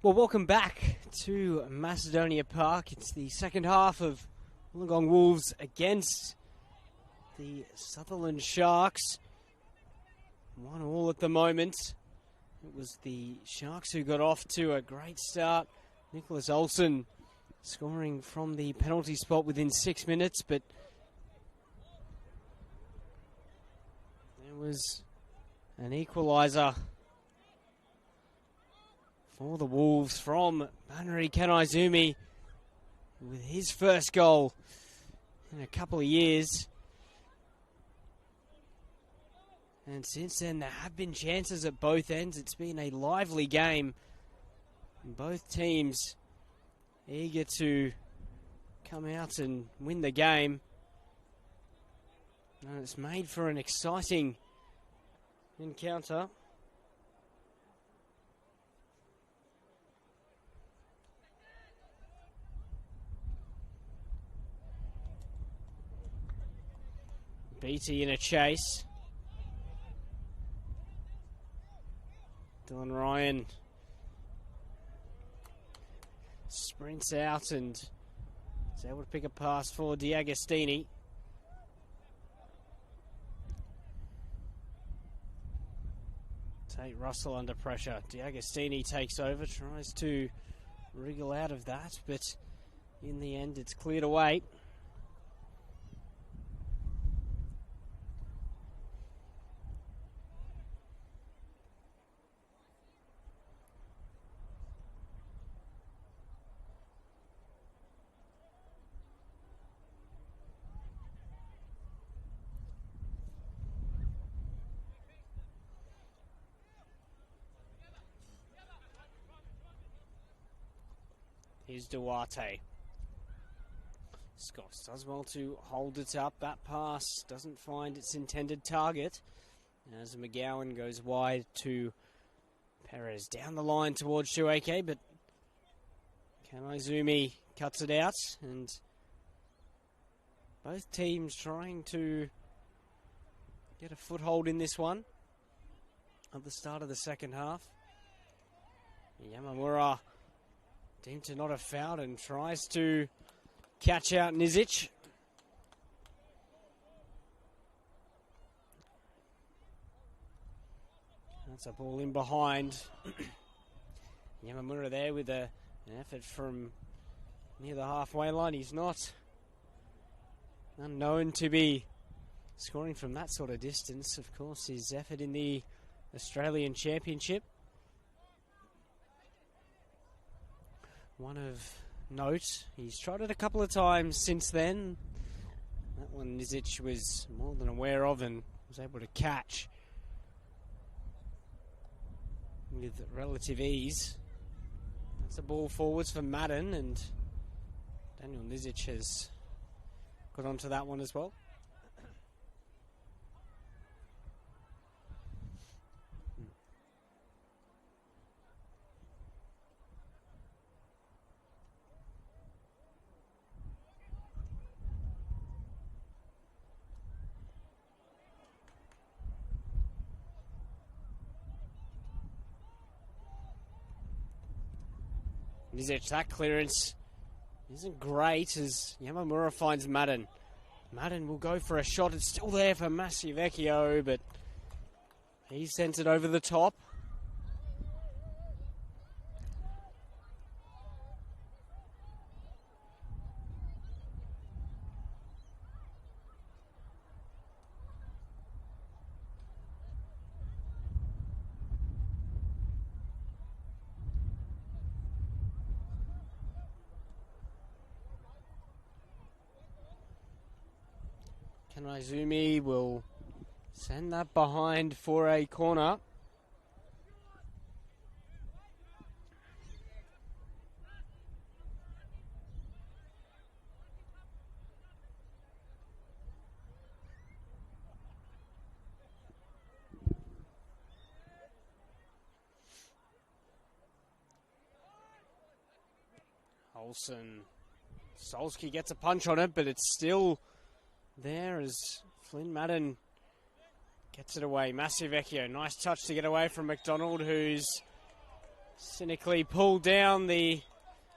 Well, welcome back to Macedonia Park. It's the second half of Wollongong Wolves against the Sutherland Sharks. 1-1 at the moment. It was the Sharks who got off to a great start. Nicholas Olsen scoring from the penalty spot within 6 minutes, but there was an equaliser for the Wolves from Banari Kanaizumi with his first goal in a couple of years. And since then, there have been chances at both ends. It's been a lively game. Both teams eager to come out and win the game. And it's made for an exciting encounter. Beatty in a chase. Dylan Ryan sprints out and is able to pick a pass for D'Agostini. Tate Russell under pressure. D'Agostini takes over, tries to wriggle out of that, but in the end it's cleared away. Here's Duarte. Scott does well to hold it up. That pass doesn't find its intended target as McGowan goes wide to Perez. Down the line towards Shueike, but Kanaizumi cuts it out, and both teams trying to get a foothold in this one at the start of the second half. Yamamura deemed to not have fouled and tries to catch out Nizic. That's a ball in behind. Yamamura there with an effort from near the halfway line. He's not unknown to be scoring from that sort of distance. Of course, his effort in the Australian Championship. One of note. He's tried it a couple of times since then. That one Nizic was more than aware of and was able to catch with relative ease. That's a ball forwards for Madden, and Daniel Nizic has got onto that one as well. Nizic, that clearance isn't great as Yamamura finds Madden. Madden will go for a shot. It's still there for Massivecchio, but he sends it over the top. Kanaizumi will send that behind for a corner. Olsen. Solski gets a punch on it, but it's still there as Flynn Madden gets it away. Massivecchio, nice touch to get away from McDonald, who's cynically pulled down the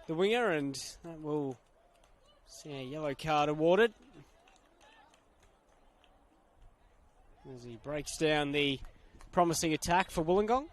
winger, and that will see a yellow card awarded as he breaks down the promising attack for Wollongong.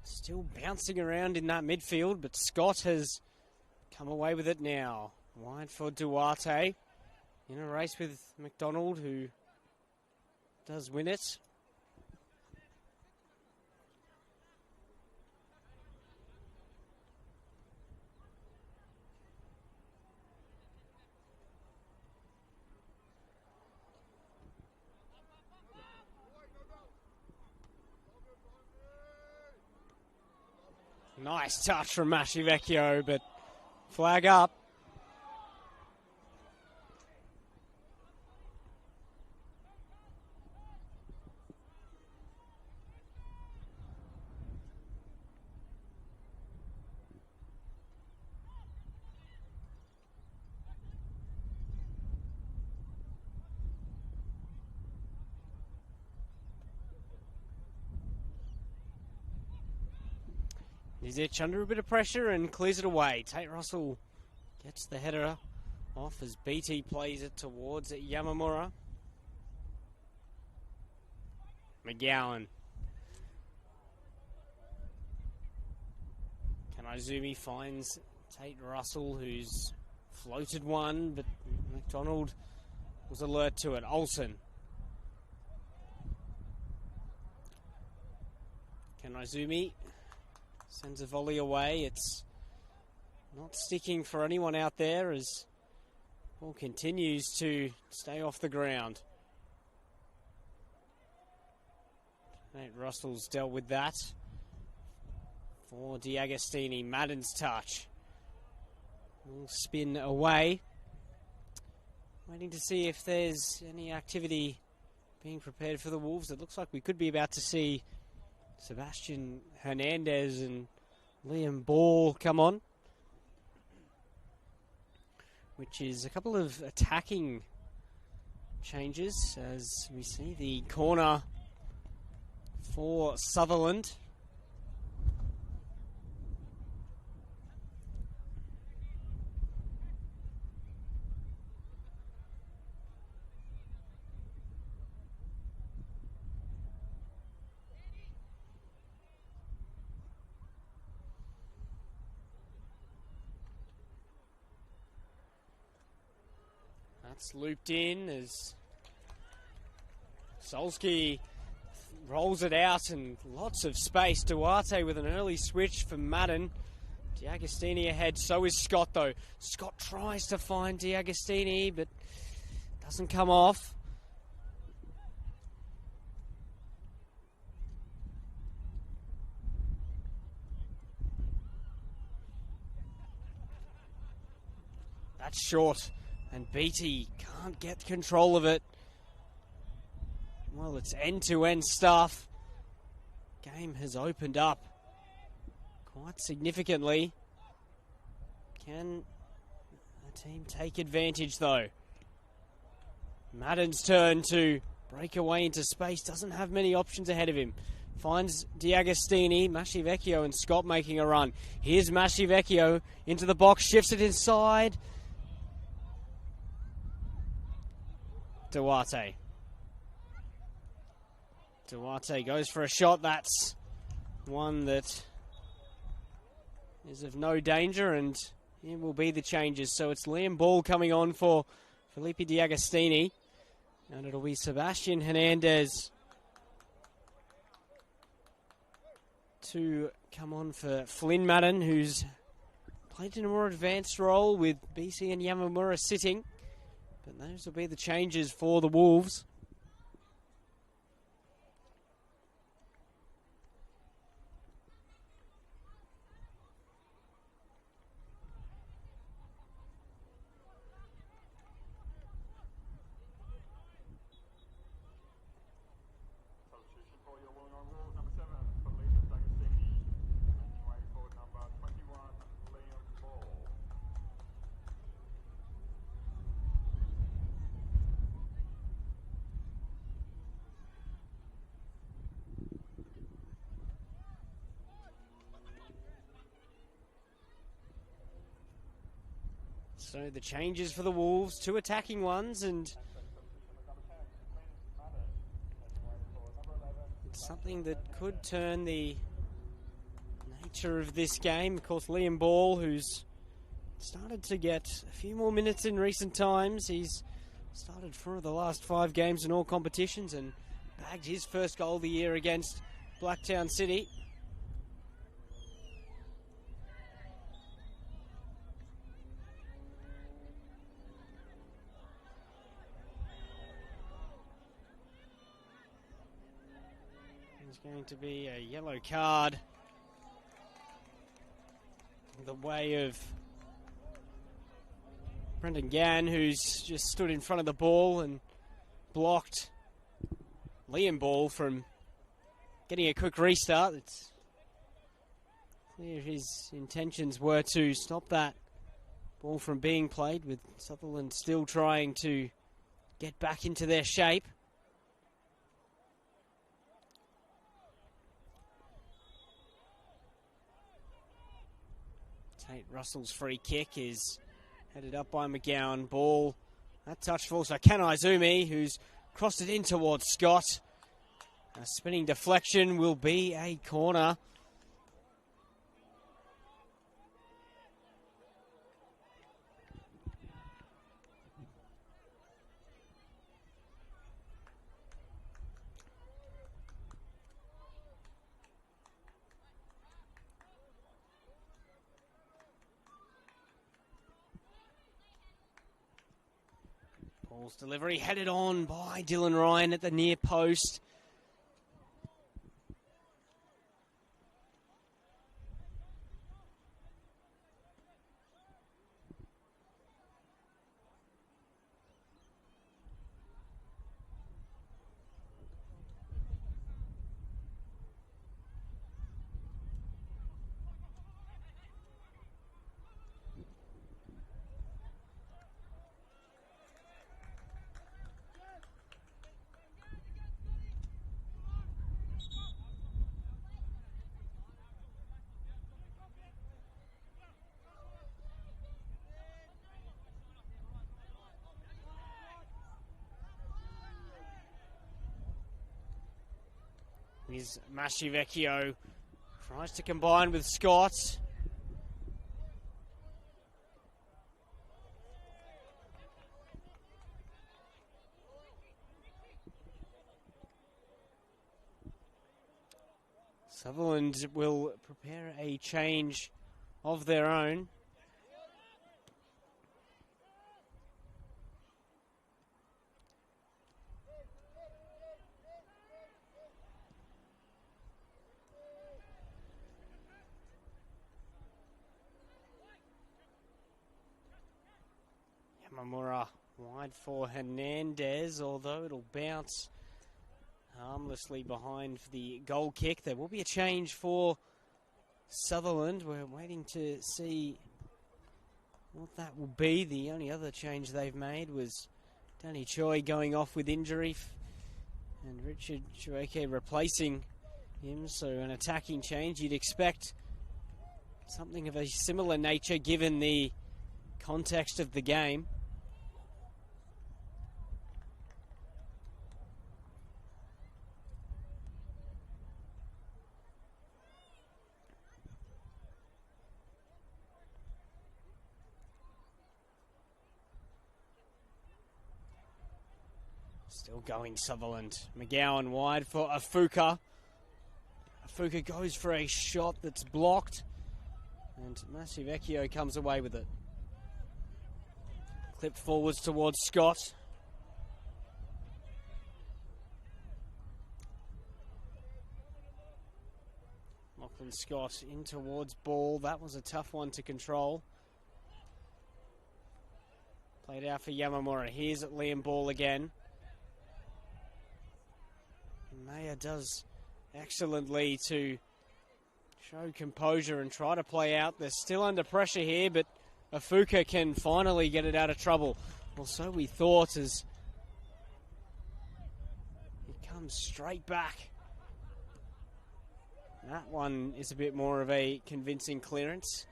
Still bouncing around in that midfield, but Scott has come away with it now. Wide for Duarte. In a race with McDonald, who does win it. Nice touch from Vecchio, but flag up. Nizic under a bit of pressure and clears it away. Tate Russell gets the header off as BT plays it towards Yamamura. McGowan. Kanazumi finds Tate Russell, who's floated one, but McDonald was alert to it. Olsen. Kanazumi sends a volley away. It's not sticking for anyone out there as ball continues to stay off the ground. Nate Russell's dealt with that. For D'Agostini, Madden's touch. Will spin away. Waiting to see if there's any activity being prepared for the Wolves. It looks like we could be about to see Sebastian Hernandez and Liam Ball come on, which is a couple of attacking changes as we see the corner for Sutherland. That's looped in as Solski rolls it out and lots of space. Duarte with an early switch for Madden. D'Agostini ahead, so is Scott though. Scott tries to find D'Agostini but doesn't come off. That's short. And BT can't get control of it. Well, it's end-to-end stuff. Game has opened up quite significantly. Can the team take advantage, though? Madden's turn to break away into space. Doesn't have many options ahead of him. Finds D'Agostini, Vecchio and Scott making a run. Here's Vecchio into the box, shifts it inside. Duarte goes for a shot. That's one that is of no danger, and here will be the changes. So it's Liam Ball coming on for Felipe D'Agostini, and it'll be Sebastian Hernandez to come on for Flynn Madden, who's played in a more advanced role with BC and Yamamura sitting. But those will be the changes for the Wolves. Substitution for your Wollongong Wolves, number 7, Felipe D'Agostini. Making way forward, number 21, Liam Ball. So the changes for the Wolves, 2 attacking ones, and it's something that could turn the nature of this game. Of course, Liam Ball, who's started to get a few more minutes in recent times. He's started 4 of the last 5 games in all competitions and bagged his first goal of the year against Blacktown City. There's going to be a yellow card the way of Brendan Gann, who's just stood in front of the ball and blocked Liam Ball from getting a quick restart. It's clear his intentions were to stop that ball from being played, with Sutherland still trying to get back into their shape. Tate Russell's free kick is headed up by McGowan. Ball, that touch falls for Ken Izumi, who's crossed it in towards Scott. A spinning deflection will be a corner. Ball's delivery headed on by Dylan Ryan at the near post. Here's Mascivecchio, tries to combine with Scott. Sutherland will prepare a change of their own. Yamamura wide for Hernandez, although it'll bounce harmlessly behind the goal kick. There will be a change for Sutherland. We're waiting to see what that will be. The only other change they've made was Danny Choi going off with injury and Richard Chueke replacing him. So an attacking change. You'd expect something of a similar nature given the context of the game. Still going Sutherland. McGowan wide for Afuka. Afuka goes for a shot that's blocked. And Masivecchio comes away with it. Clip forwards towards Scott. Lachlan Scott in towards ball. That was a tough one to control. Played out for Yamamura. Here's Liam Ball again. Maya does excellently to show composure and try to play out. They're still under pressure here, but Afuka can finally get it out of trouble. Well, so we thought, as he comes straight back. That one is a bit more of a convincing clearance.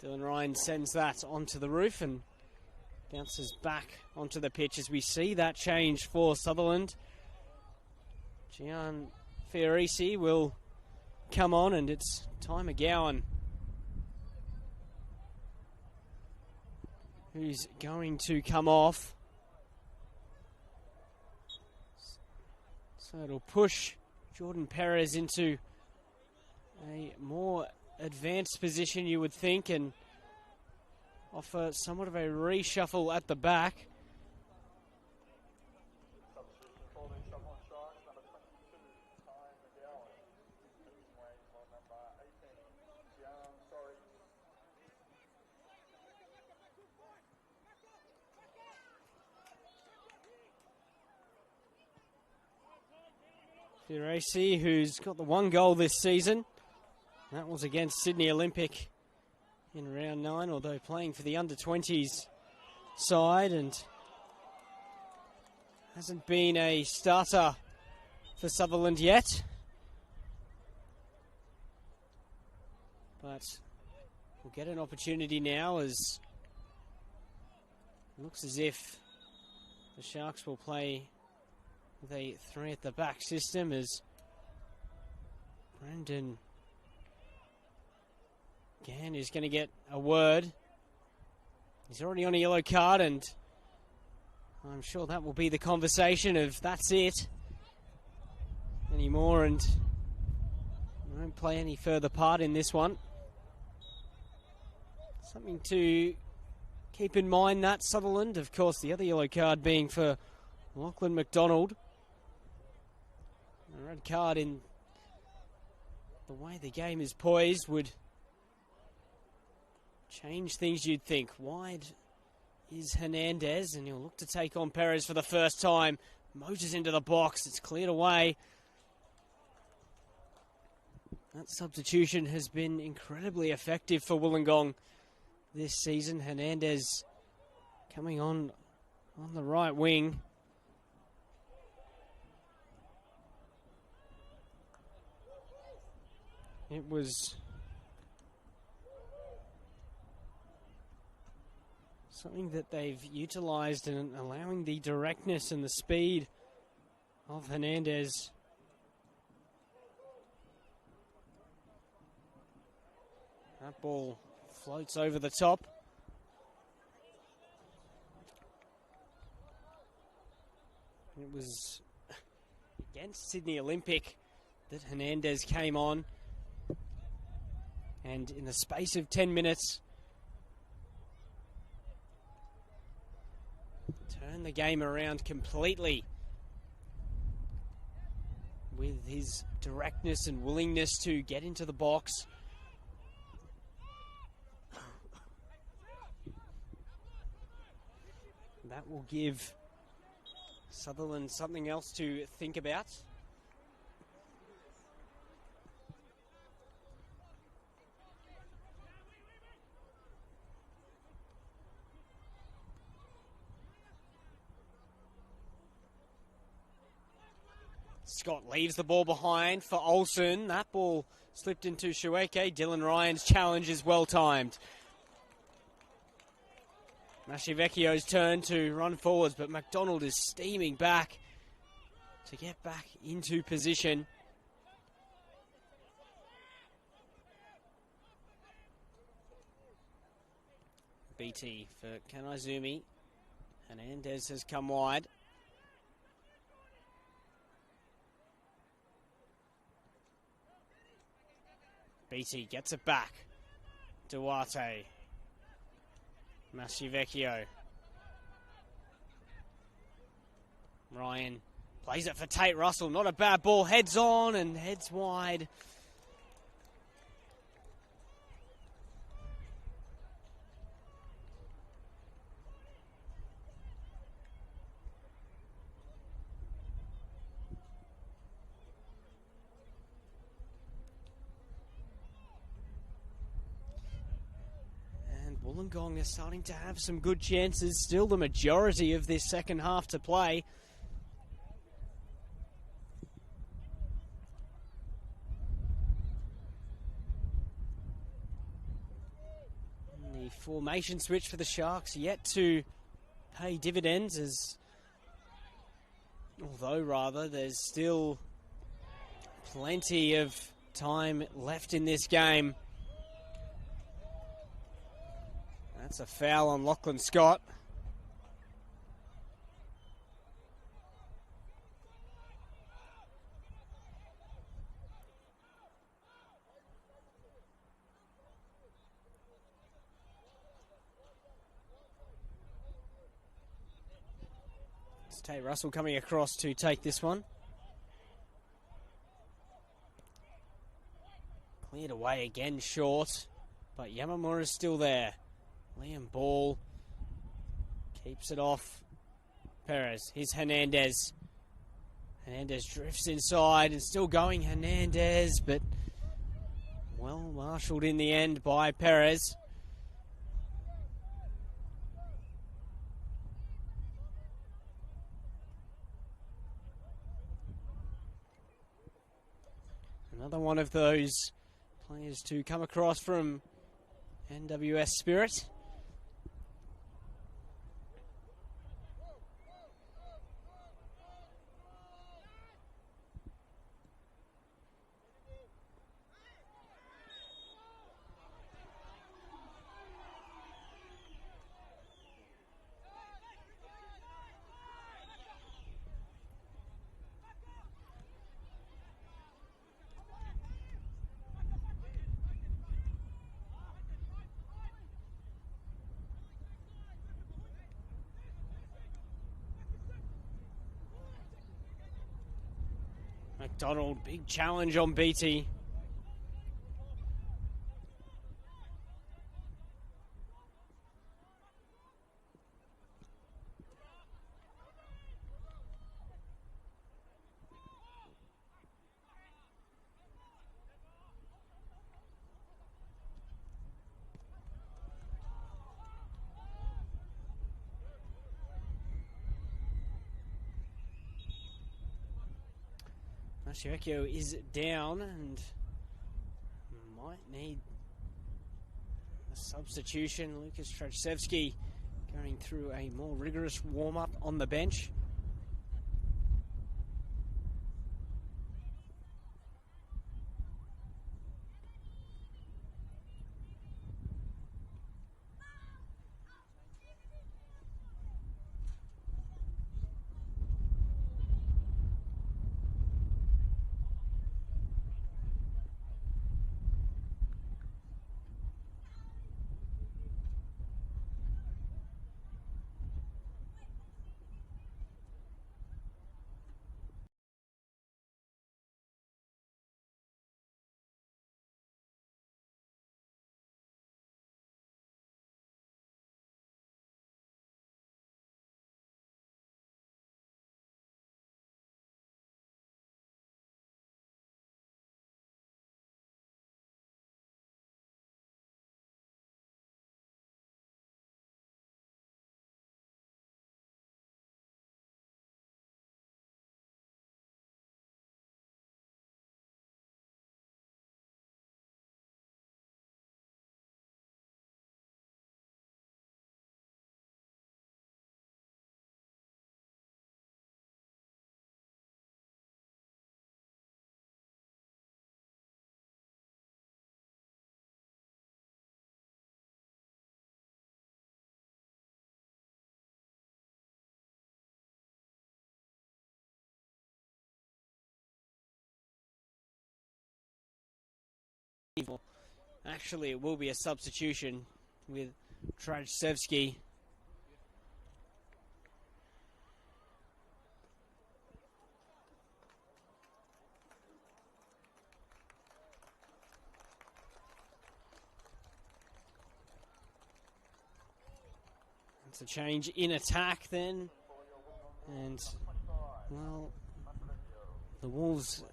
Dylan Ryan sends that onto the roof and bounces back onto the pitch as we see that change for Sutherland. Gian Fiorisi will come on, and it's Ty McGowan who's going to come off. So it'll push Jordan Perez into a more advanced position, you would think, and offer somewhat of a reshuffle at the back. Substitution for the Sutherland Sharks, number 22, Ty McGowan. Moving away for number 18, Gian Sorry. Fiorisi, who's got the one goal this season. That was against Sydney Olympic in round 9, although playing for the under-20s side, and hasn't been a starter for Sutherland yet. But we'll get an opportunity now, as it looks as if the Sharks will play with a 3 at the back system, as Brendan Gann is going to get a word. He's already on a yellow card, and I'm sure that will be the conversation of that's it anymore, and won't play any further part in this one. Something to keep in mind, that Sutherland, of course, the other yellow card being for Lachlan McDonald. A red card in the way the game is poised would change things, you'd think. Wide is Hernandez, and he'll look to take on Perez for the first time. Motors into the box, it's cleared away. That substitution has been incredibly effective for Wollongong this season. Hernandez coming on the right wing. It was something that they've utilised in allowing the directness and the speed of Hernandez. That ball floats over the top. It was against Sydney Olympic that Hernandez came on, and in the space of 10 minutes turned the game around completely with his directness and willingness to get into the box. That will give Sutherland something else to think about. Scott leaves the ball behind for Olsen. That ball slipped into Shueke. Dylan Ryan's challenge is well timed. Masivecchio's turn to run forwards, but McDonald is steaming back to get back into position. BT for Kanaizumi. Hernandez has come wide. Beatty gets it back. Duarte. Mascivecchio. Ryan plays it for Tate Russell. Not a bad ball. Heads on and heads wide. Wollongong is starting to have some good chances. Still the majority of this second half to play. And the formation switch for the Sharks yet to pay dividends, although there's still plenty of time left in this game. That's a foul on Lachlan Scott. It's Tate Russell coming across to take this one. Cleared away again short, but Yamamura's still there. Liam Ball keeps it off. Perez, here's Hernandez. Hernandez drifts inside and still going Hernandez, but well marshalled in the end by Perez. Another one of those players to come across from NWS Spirit. McDonald, big challenge on Beatty. Mascivecchio is down and might need a substitution. Lucas Trachsevsky going through a more rigorous warm-up on the bench. Actually, it will be a substitution with Trajcevski. It's a change in attack then. And, well, the Wolves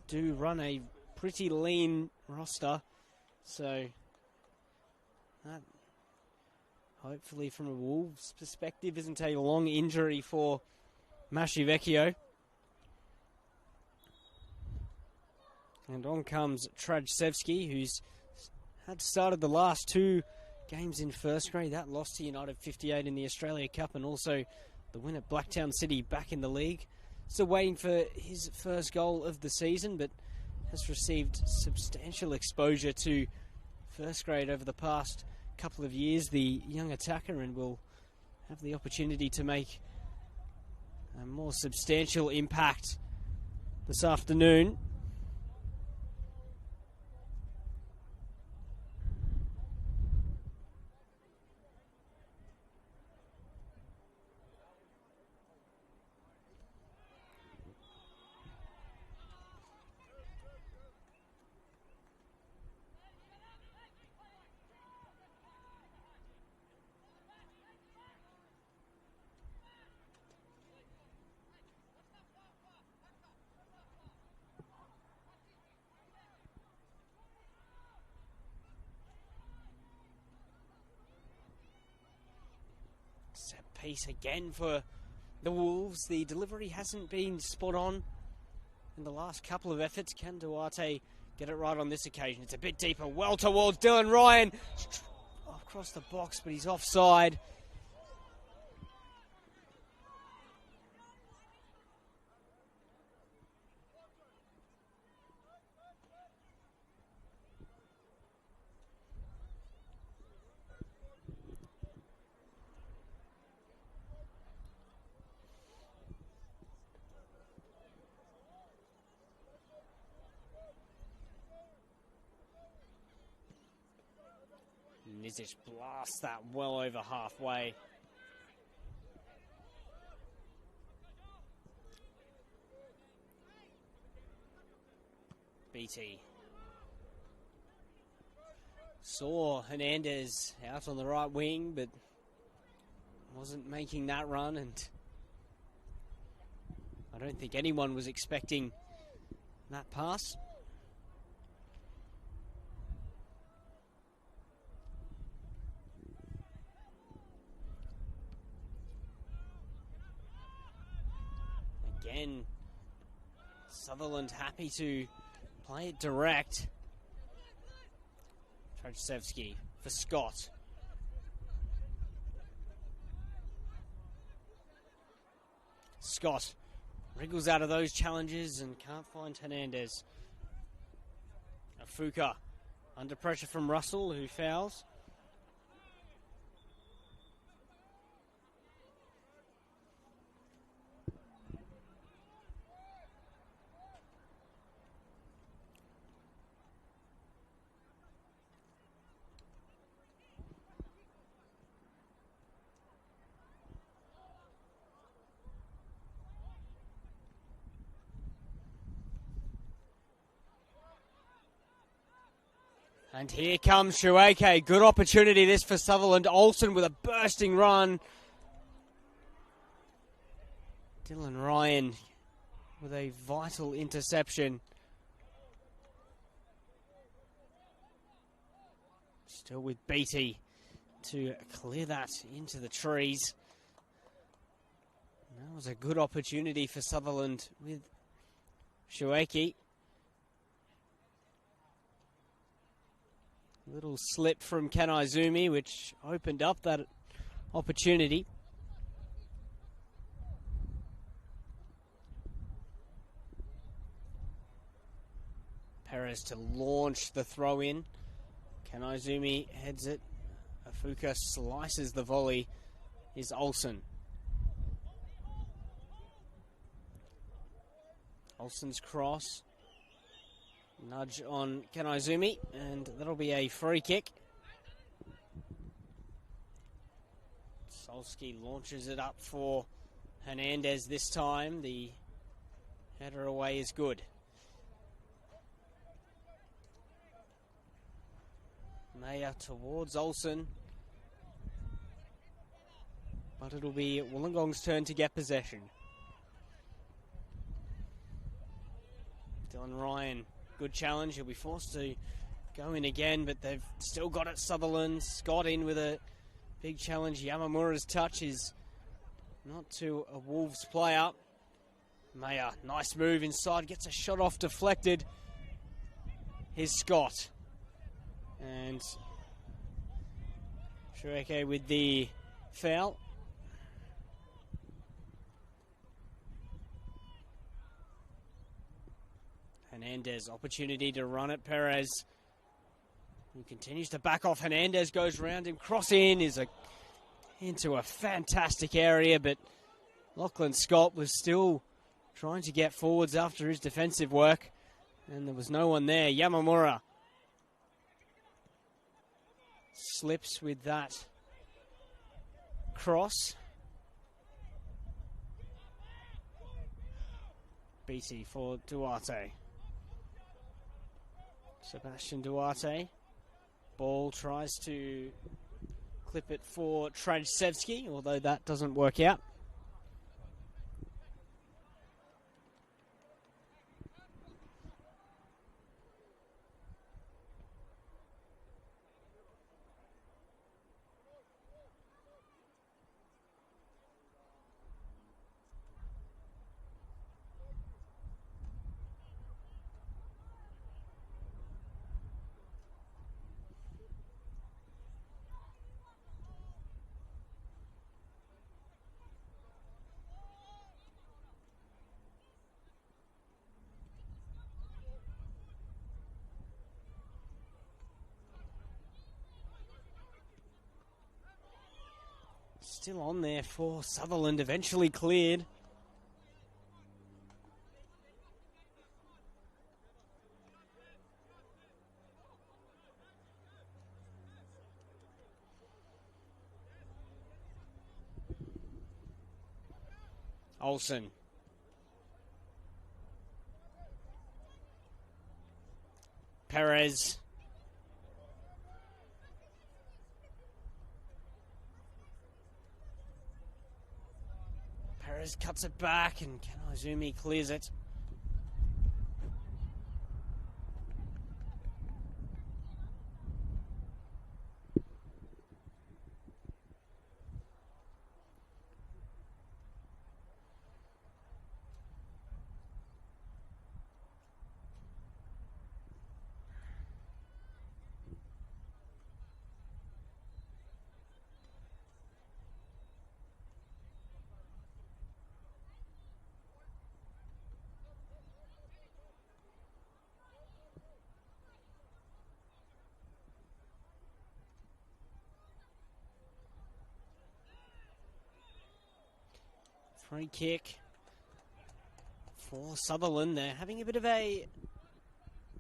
do run a pretty lean roster. So, that, hopefully from a Wolves perspective, isn't a long injury for Mashivecchio. And on comes Trajcevski, who's had started the last two games in first grade. That loss to United 58 in the Australia Cup, and also the win at Blacktown City back in the league. Still waiting for his first goal of the season, but has received substantial exposure to first grade over the past couple of years, the young attacker, and will have the opportunity to make a more substantial impact this afternoon. Set piece again for the Wolves. The delivery hasn't been spot on in the last couple of efforts. Can Duarte get it right on this occasion? It's a bit deeper, well towards Dylan Ryan. Across the box, but he's offside. Nizic blasts that well over halfway. BT saw Hernandez out on the right wing, but wasn't making that run, and I don't think anyone was expecting that pass. Again, Sutherland happy to play it direct. Trajcevski for Scott. Scott wriggles out of those challenges and can't find Hernandez. Afuka under pressure from Russell, who fouls. And here comes Shueke. Good opportunity this for Sutherland. Olsen with a bursting run. Dylan Ryan with a vital interception. Still with Beatty to clear that into the trees. That was a good opportunity for Sutherland with Shueke. Little slip from Kanaizumi, which opened up that opportunity. Perez to launch the throw in. Kanaizumi heads it. Afuka slices the volley. Is Olsen. Olsen's cross. Nudge on Kanaizumi, and that'll be a free kick. Solski launches it up for Hernandez this time. The header away is good. Mayer towards Olsen. But it'll be Wollongong's turn to get possession. Dylan Ryan, good challenge. He'll be forced to go in again, but they've still got it. Sutherland, Scott in with a big challenge. Yamamura's touch is not to a Wolves player. Mayer, nice move inside, gets a shot off deflected. Here's Scott. And Shueke with the foul. Hernandez, opportunity to run it. Perez, who continues to back off. Hernandez goes round him. Cross in is into a fantastic area, but Lachlan Scott was still trying to get forwards after his defensive work, and there was no one there. Yamamura slips with that cross. BT for Duarte. Sebastian Duarte. Ball tries to clip it for Trajsevski, although that doesn't work out. Still on there for Sutherland, eventually cleared. Olsen. Perez. Perez cuts it back and Kanaizumi clears it. Free kick for Sutherland. They're having a bit of a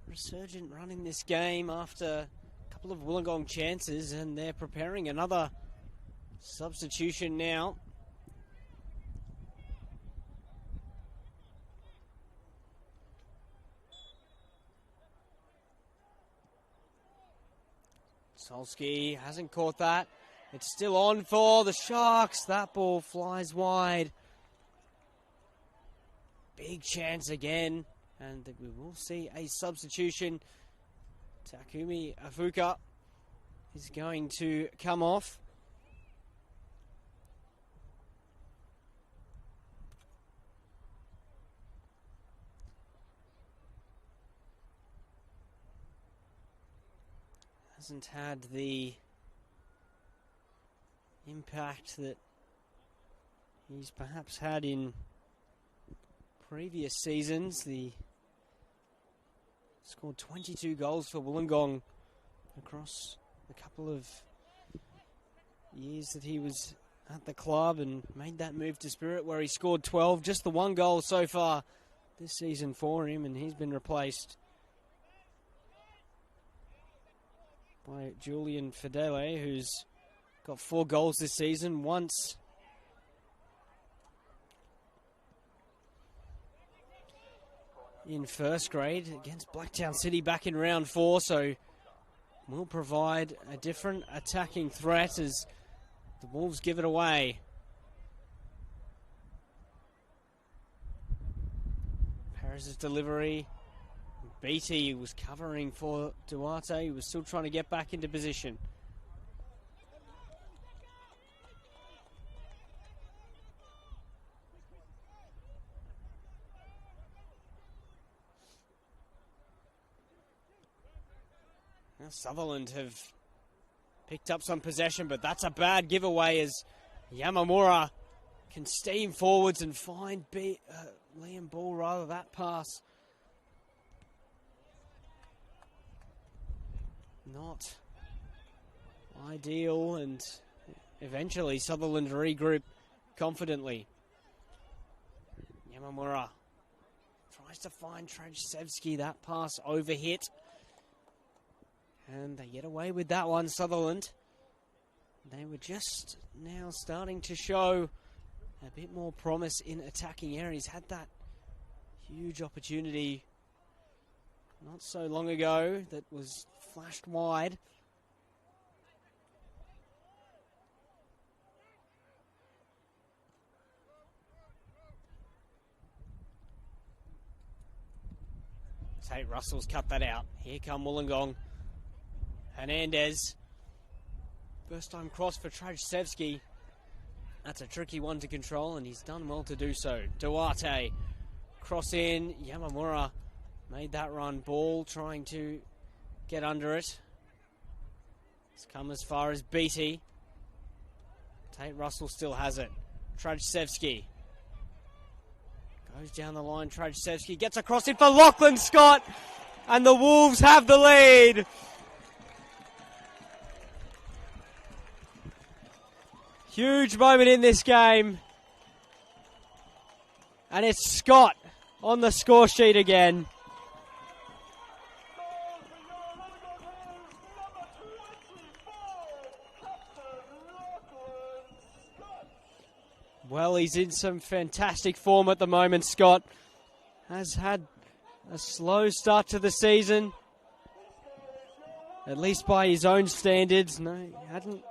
resurgent run in this game after a couple of Wollongong chances, and they're preparing another substitution now. Solski hasn't caught that. It's still on for the Sharks. That ball flies wide. Big chance again, and we will see a substitution. Takumi Afuka is going to come off. Hasn't had the impact that he's perhaps had in previous seasons. The scored 22 goals for Wollongong across a couple of years that he was at the club, and made that move to Spirit where he scored 12. Just the one goal so far this season for him, and he's been replaced by Julian Fidele, who's got 4 goals this season, once in first grade against Blacktown City back in round 4, so will provide a different attacking threat as the Wolves give it away. Perez's delivery. Beatty was covering for Duarte. He was still trying to get back into position. Now Sutherland have picked up some possession, but that's a bad giveaway as Yamamura can steam forwards and find Liam Ball, rather, that pass. Not ideal, and eventually Sutherland regroup confidently. Yamamura tries to find Trajsevski, that pass overhit. And they get away with that one, Sutherland. They were just now starting to show a bit more promise in attacking areas. Had that huge opportunity not so long ago that was flashed wide. Tate Russell's cut that out. Here come Wollongong. Hernandez. First time cross for Trajsevski. That's a tricky one to control, and he's done well to do so. Duarte. Cross in. Yamamura made that run. Ball trying to get under it. It's come as far as Beatty. Tate Russell still has it. Trajsevski. Goes down the line. Trajsevski gets across it for Lachlan Scott. And the Wolves have the lead. Huge moment in this game. And it's Scott on the score sheet again. Well, he's in some fantastic form at the moment, Scott. Has had a slow start to the season, at least by his own standards. No, he hadn't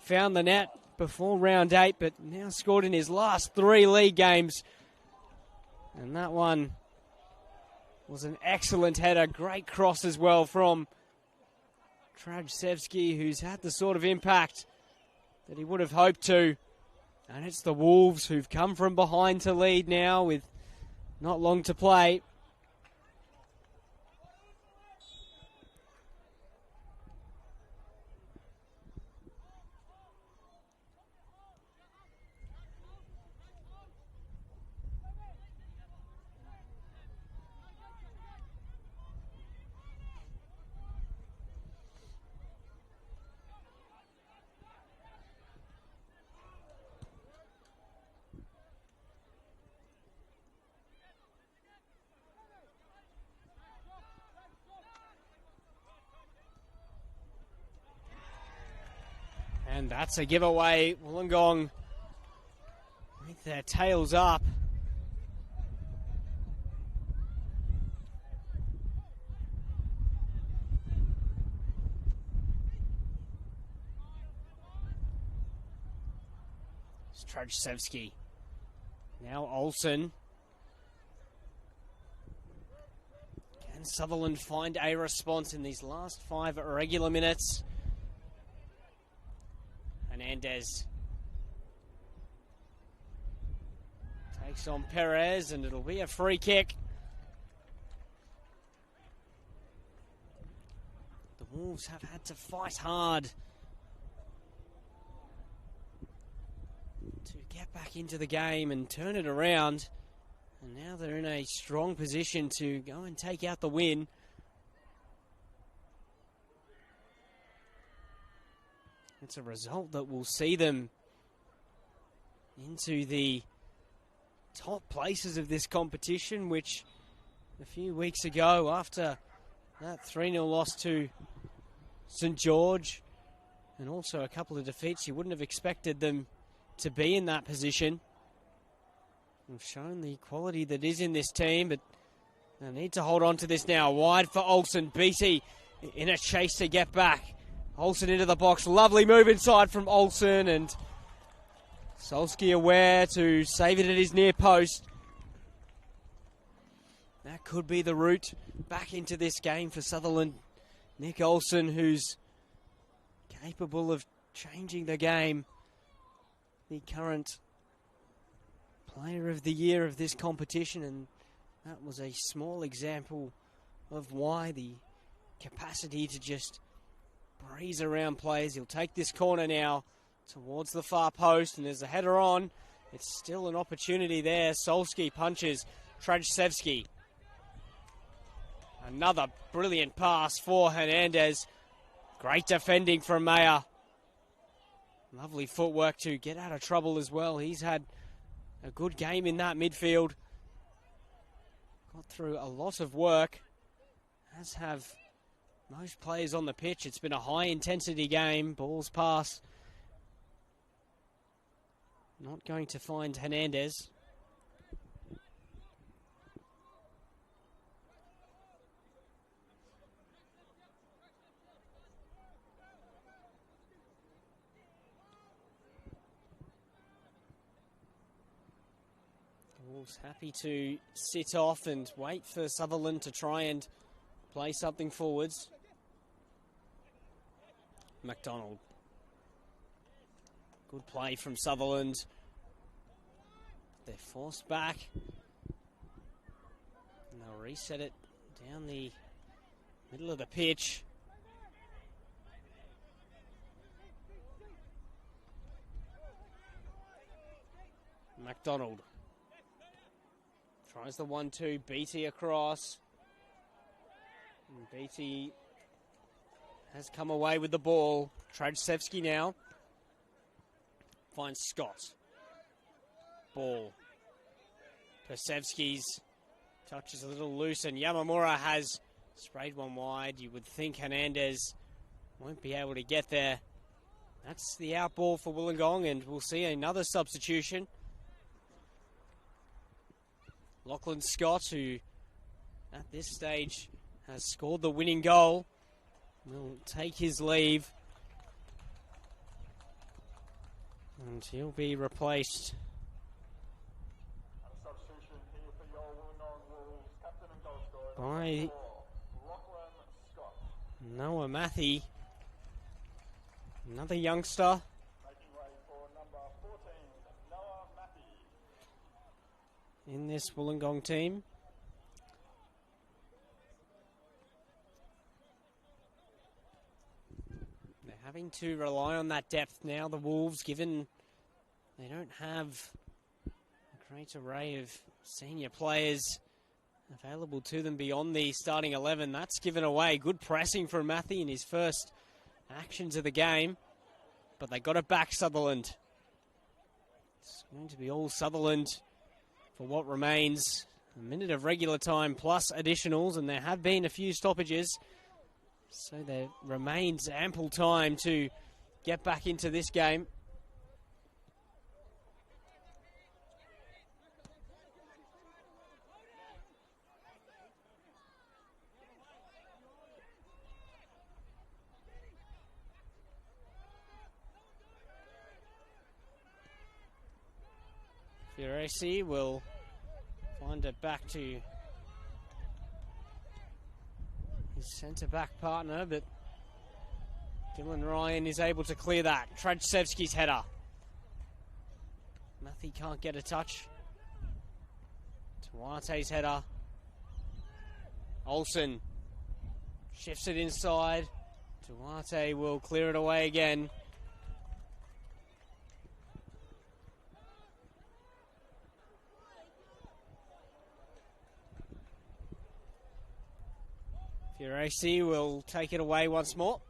found the net before round 8, but now scored in his last 3 league games. And that one was an excellent header. Great cross as well from Trajsevski, who's had the sort of impact that he would have hoped to. And it's the Wolves who've come from behind to lead now with not long to play. And that's a giveaway. Wollongong with their tails up. It's Trajsevski. Now Olsen. Can Sutherland find a response in these last 5 regular minutes? Hernandez takes on Perez, and it'll be a free kick. The Wolves have had to fight hard to get back into the game and turn it around. And now they're in a strong position to go and take out the win. It's a result that will see them into the top places of this competition, which a few weeks ago, after that 3-0 loss to St George, and also a couple of defeats. You wouldn't have expected them to be in that position. They've shown the quality that is in this team, but they need to hold on to this now. Wide for Olsen. Beatty in a chase to get back. Olsen into the box. Lovely move inside from Olsen, and Solsky aware to save it at his near post. That could be the route back into this game for Sutherland. Nick Olsen, who's capable of changing the game. The current Player of the Year of this competition, and that was a small example of why. The capacity to just breeze around players. He'll take this corner now towards the far post, and there's a header on. It's still an opportunity there. Solsky punches Trajcevski. Another brilliant pass for Hernandez. Great defending from Mayer. Lovely footwork to get out of trouble as well. He's had a good game in that midfield. Got through a lot of work, as have most players on the pitch. It's been a high-intensity game. Balls pass. Not going to find Hernandez. Wolves happy to sit off and wait for Sutherland to try and play something forwards. McDonald. Good play from Sutherland. They're forced back. And they'll reset it down the middle of the pitch. McDonald. Tries the 1-2, Beatty across. And Beatty has come away with the ball. Trajcevski now. Finds Scott. Ball. Persevsky's touch is a little loose, and Yamamura has sprayed one wide. You would think Hernandez won't be able to get there. That's the out ball for Wollongong, and we'll see another substitution. Lachlan Scott, who at this stage has scored the winning goal, will take his leave. And he'll be replaced by Noah Matthew, another youngster. In this Wollongong team. They're having to rely on that depth now, the Wolves, given they don't have a great array of senior players available to them beyond the starting 11. That's given away. Good pressing from Matthew in his first actions of the game. But they got it back, Sutherland. It's going to be all Sutherland for what remains. A minute of regular time plus additionals, and there have been a few stoppages. So there remains ample time to get back into this game. Fioresi will find it back to his centre-back partner, but Dylan Ryan is able to clear that. Trajcevski's header. Matthew can't get a touch. Tuate's header. Olsen shifts it inside. Tuate will clear it away again. Fioresi will take it away once more.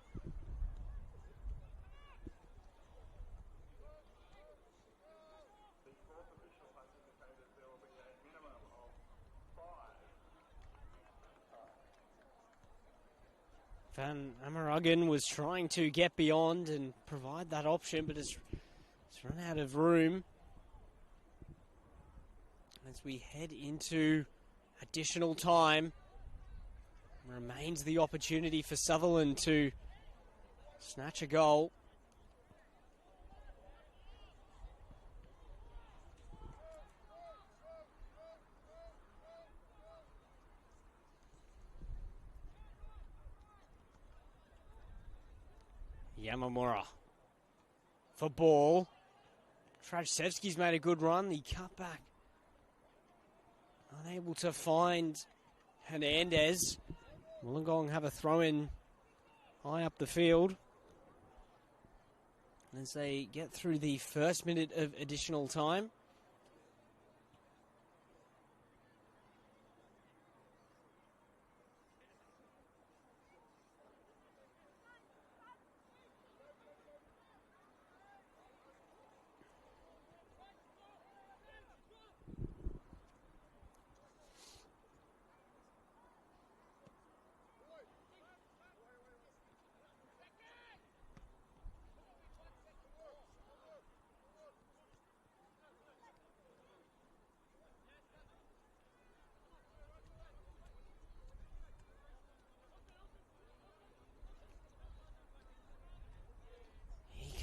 Van Amaruggen was trying to get beyond and provide that option, but it's run out of room. As we head into additional time, remains the opportunity for Sutherland to snatch a goal. Yamamura for ball. Trajcevski's made a good run. The cutback. Unable to find Hernandez. Wollongong have a throw-in high up the field as they get through the first minute of additional time.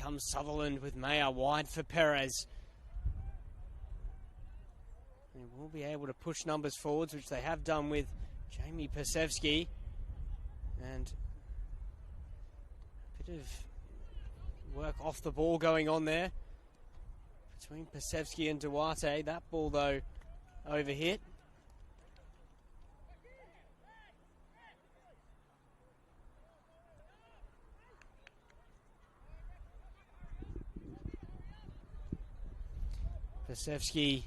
Comes Sutherland with Mayer wide for Perez. They will be able to push numbers forwards, which they have done with Jamie Pasevsky. And a bit of work off the ball going on there between Pasevsky and Duarte. That ball, though, overhit. Pasevsky,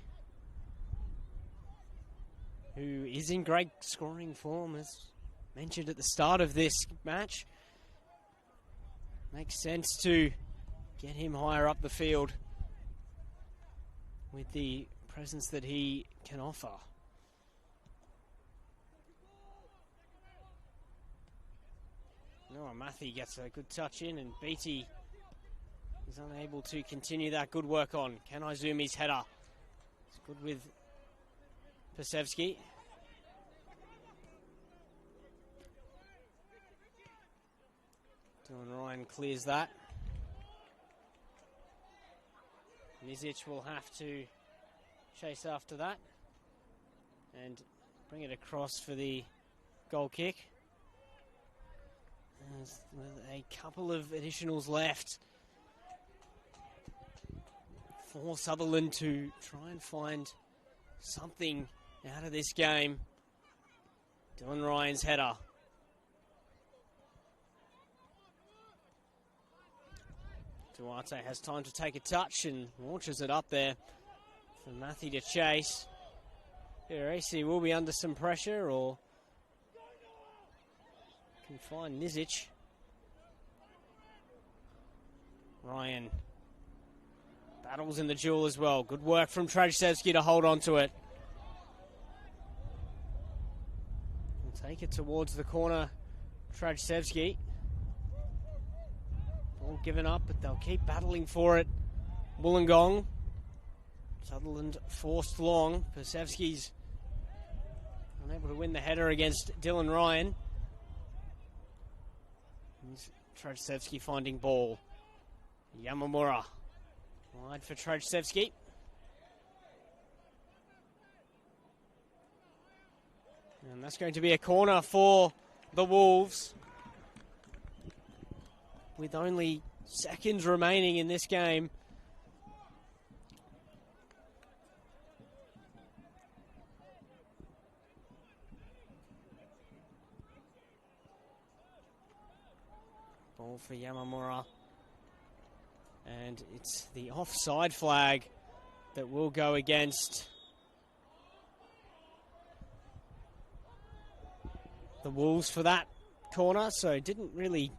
who is in great scoring form, as mentioned at the start of this match. Makes sense to get him higher up the field with the presence that he can offer. Noah Matthew gets a good touch in, and Beatty is unable to continue that good work on. Kanaizumi's header. It's good with Pasevsky. Dylan Ryan clears that. Nizic will have to chase after that and bring it across for the goal kick. With a couple of additionals left for Sutherland to try and find something out of this game. Dylan Ryan's header. Duarte has time to take a touch and launches it up there for Matthew to chase. Here, AC will be under some pressure, or can find Nizic. Ryan battles in the duel as well. Good work from Trajcevski to hold on to it. We'll take it towards the corner. Trajcevski. All given up, but they'll keep battling for it. Wollongong. Sutherland forced long. Pasevsky's unable to win the header against Dylan Ryan. Trajcevski finding ball. Yamamura. Wide for Trajcevski. And that's going to be a corner for the Wolves. With only seconds remaining in this game. Ball for Yamamura. And it's the offside flag that will go against the Wolves for that corner. So it didn't really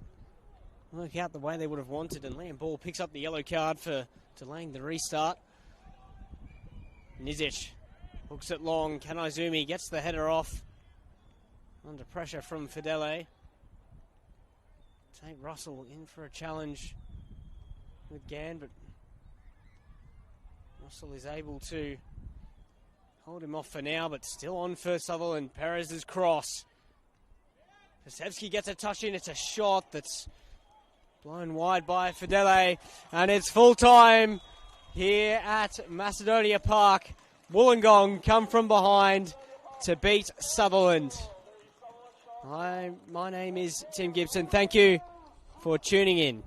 work out the way they would have wanted, and Liam Ball picks up the yellow card for delaying the restart. Nizic hooks it long. Kanaiizumi gets the header off. Under pressure from Fidele. St. Russell in for a challenge with Gann, but Russell is able to hold him off for now, but still on for Sutherland. Perez's cross. Pasevsky gets a touch in. It's a shot that's blown wide by Fidele, and it's full time here at Macedonia Park. Wollongong come from behind to beat Sutherland. My name is Tim Gibson. Thank you for tuning in.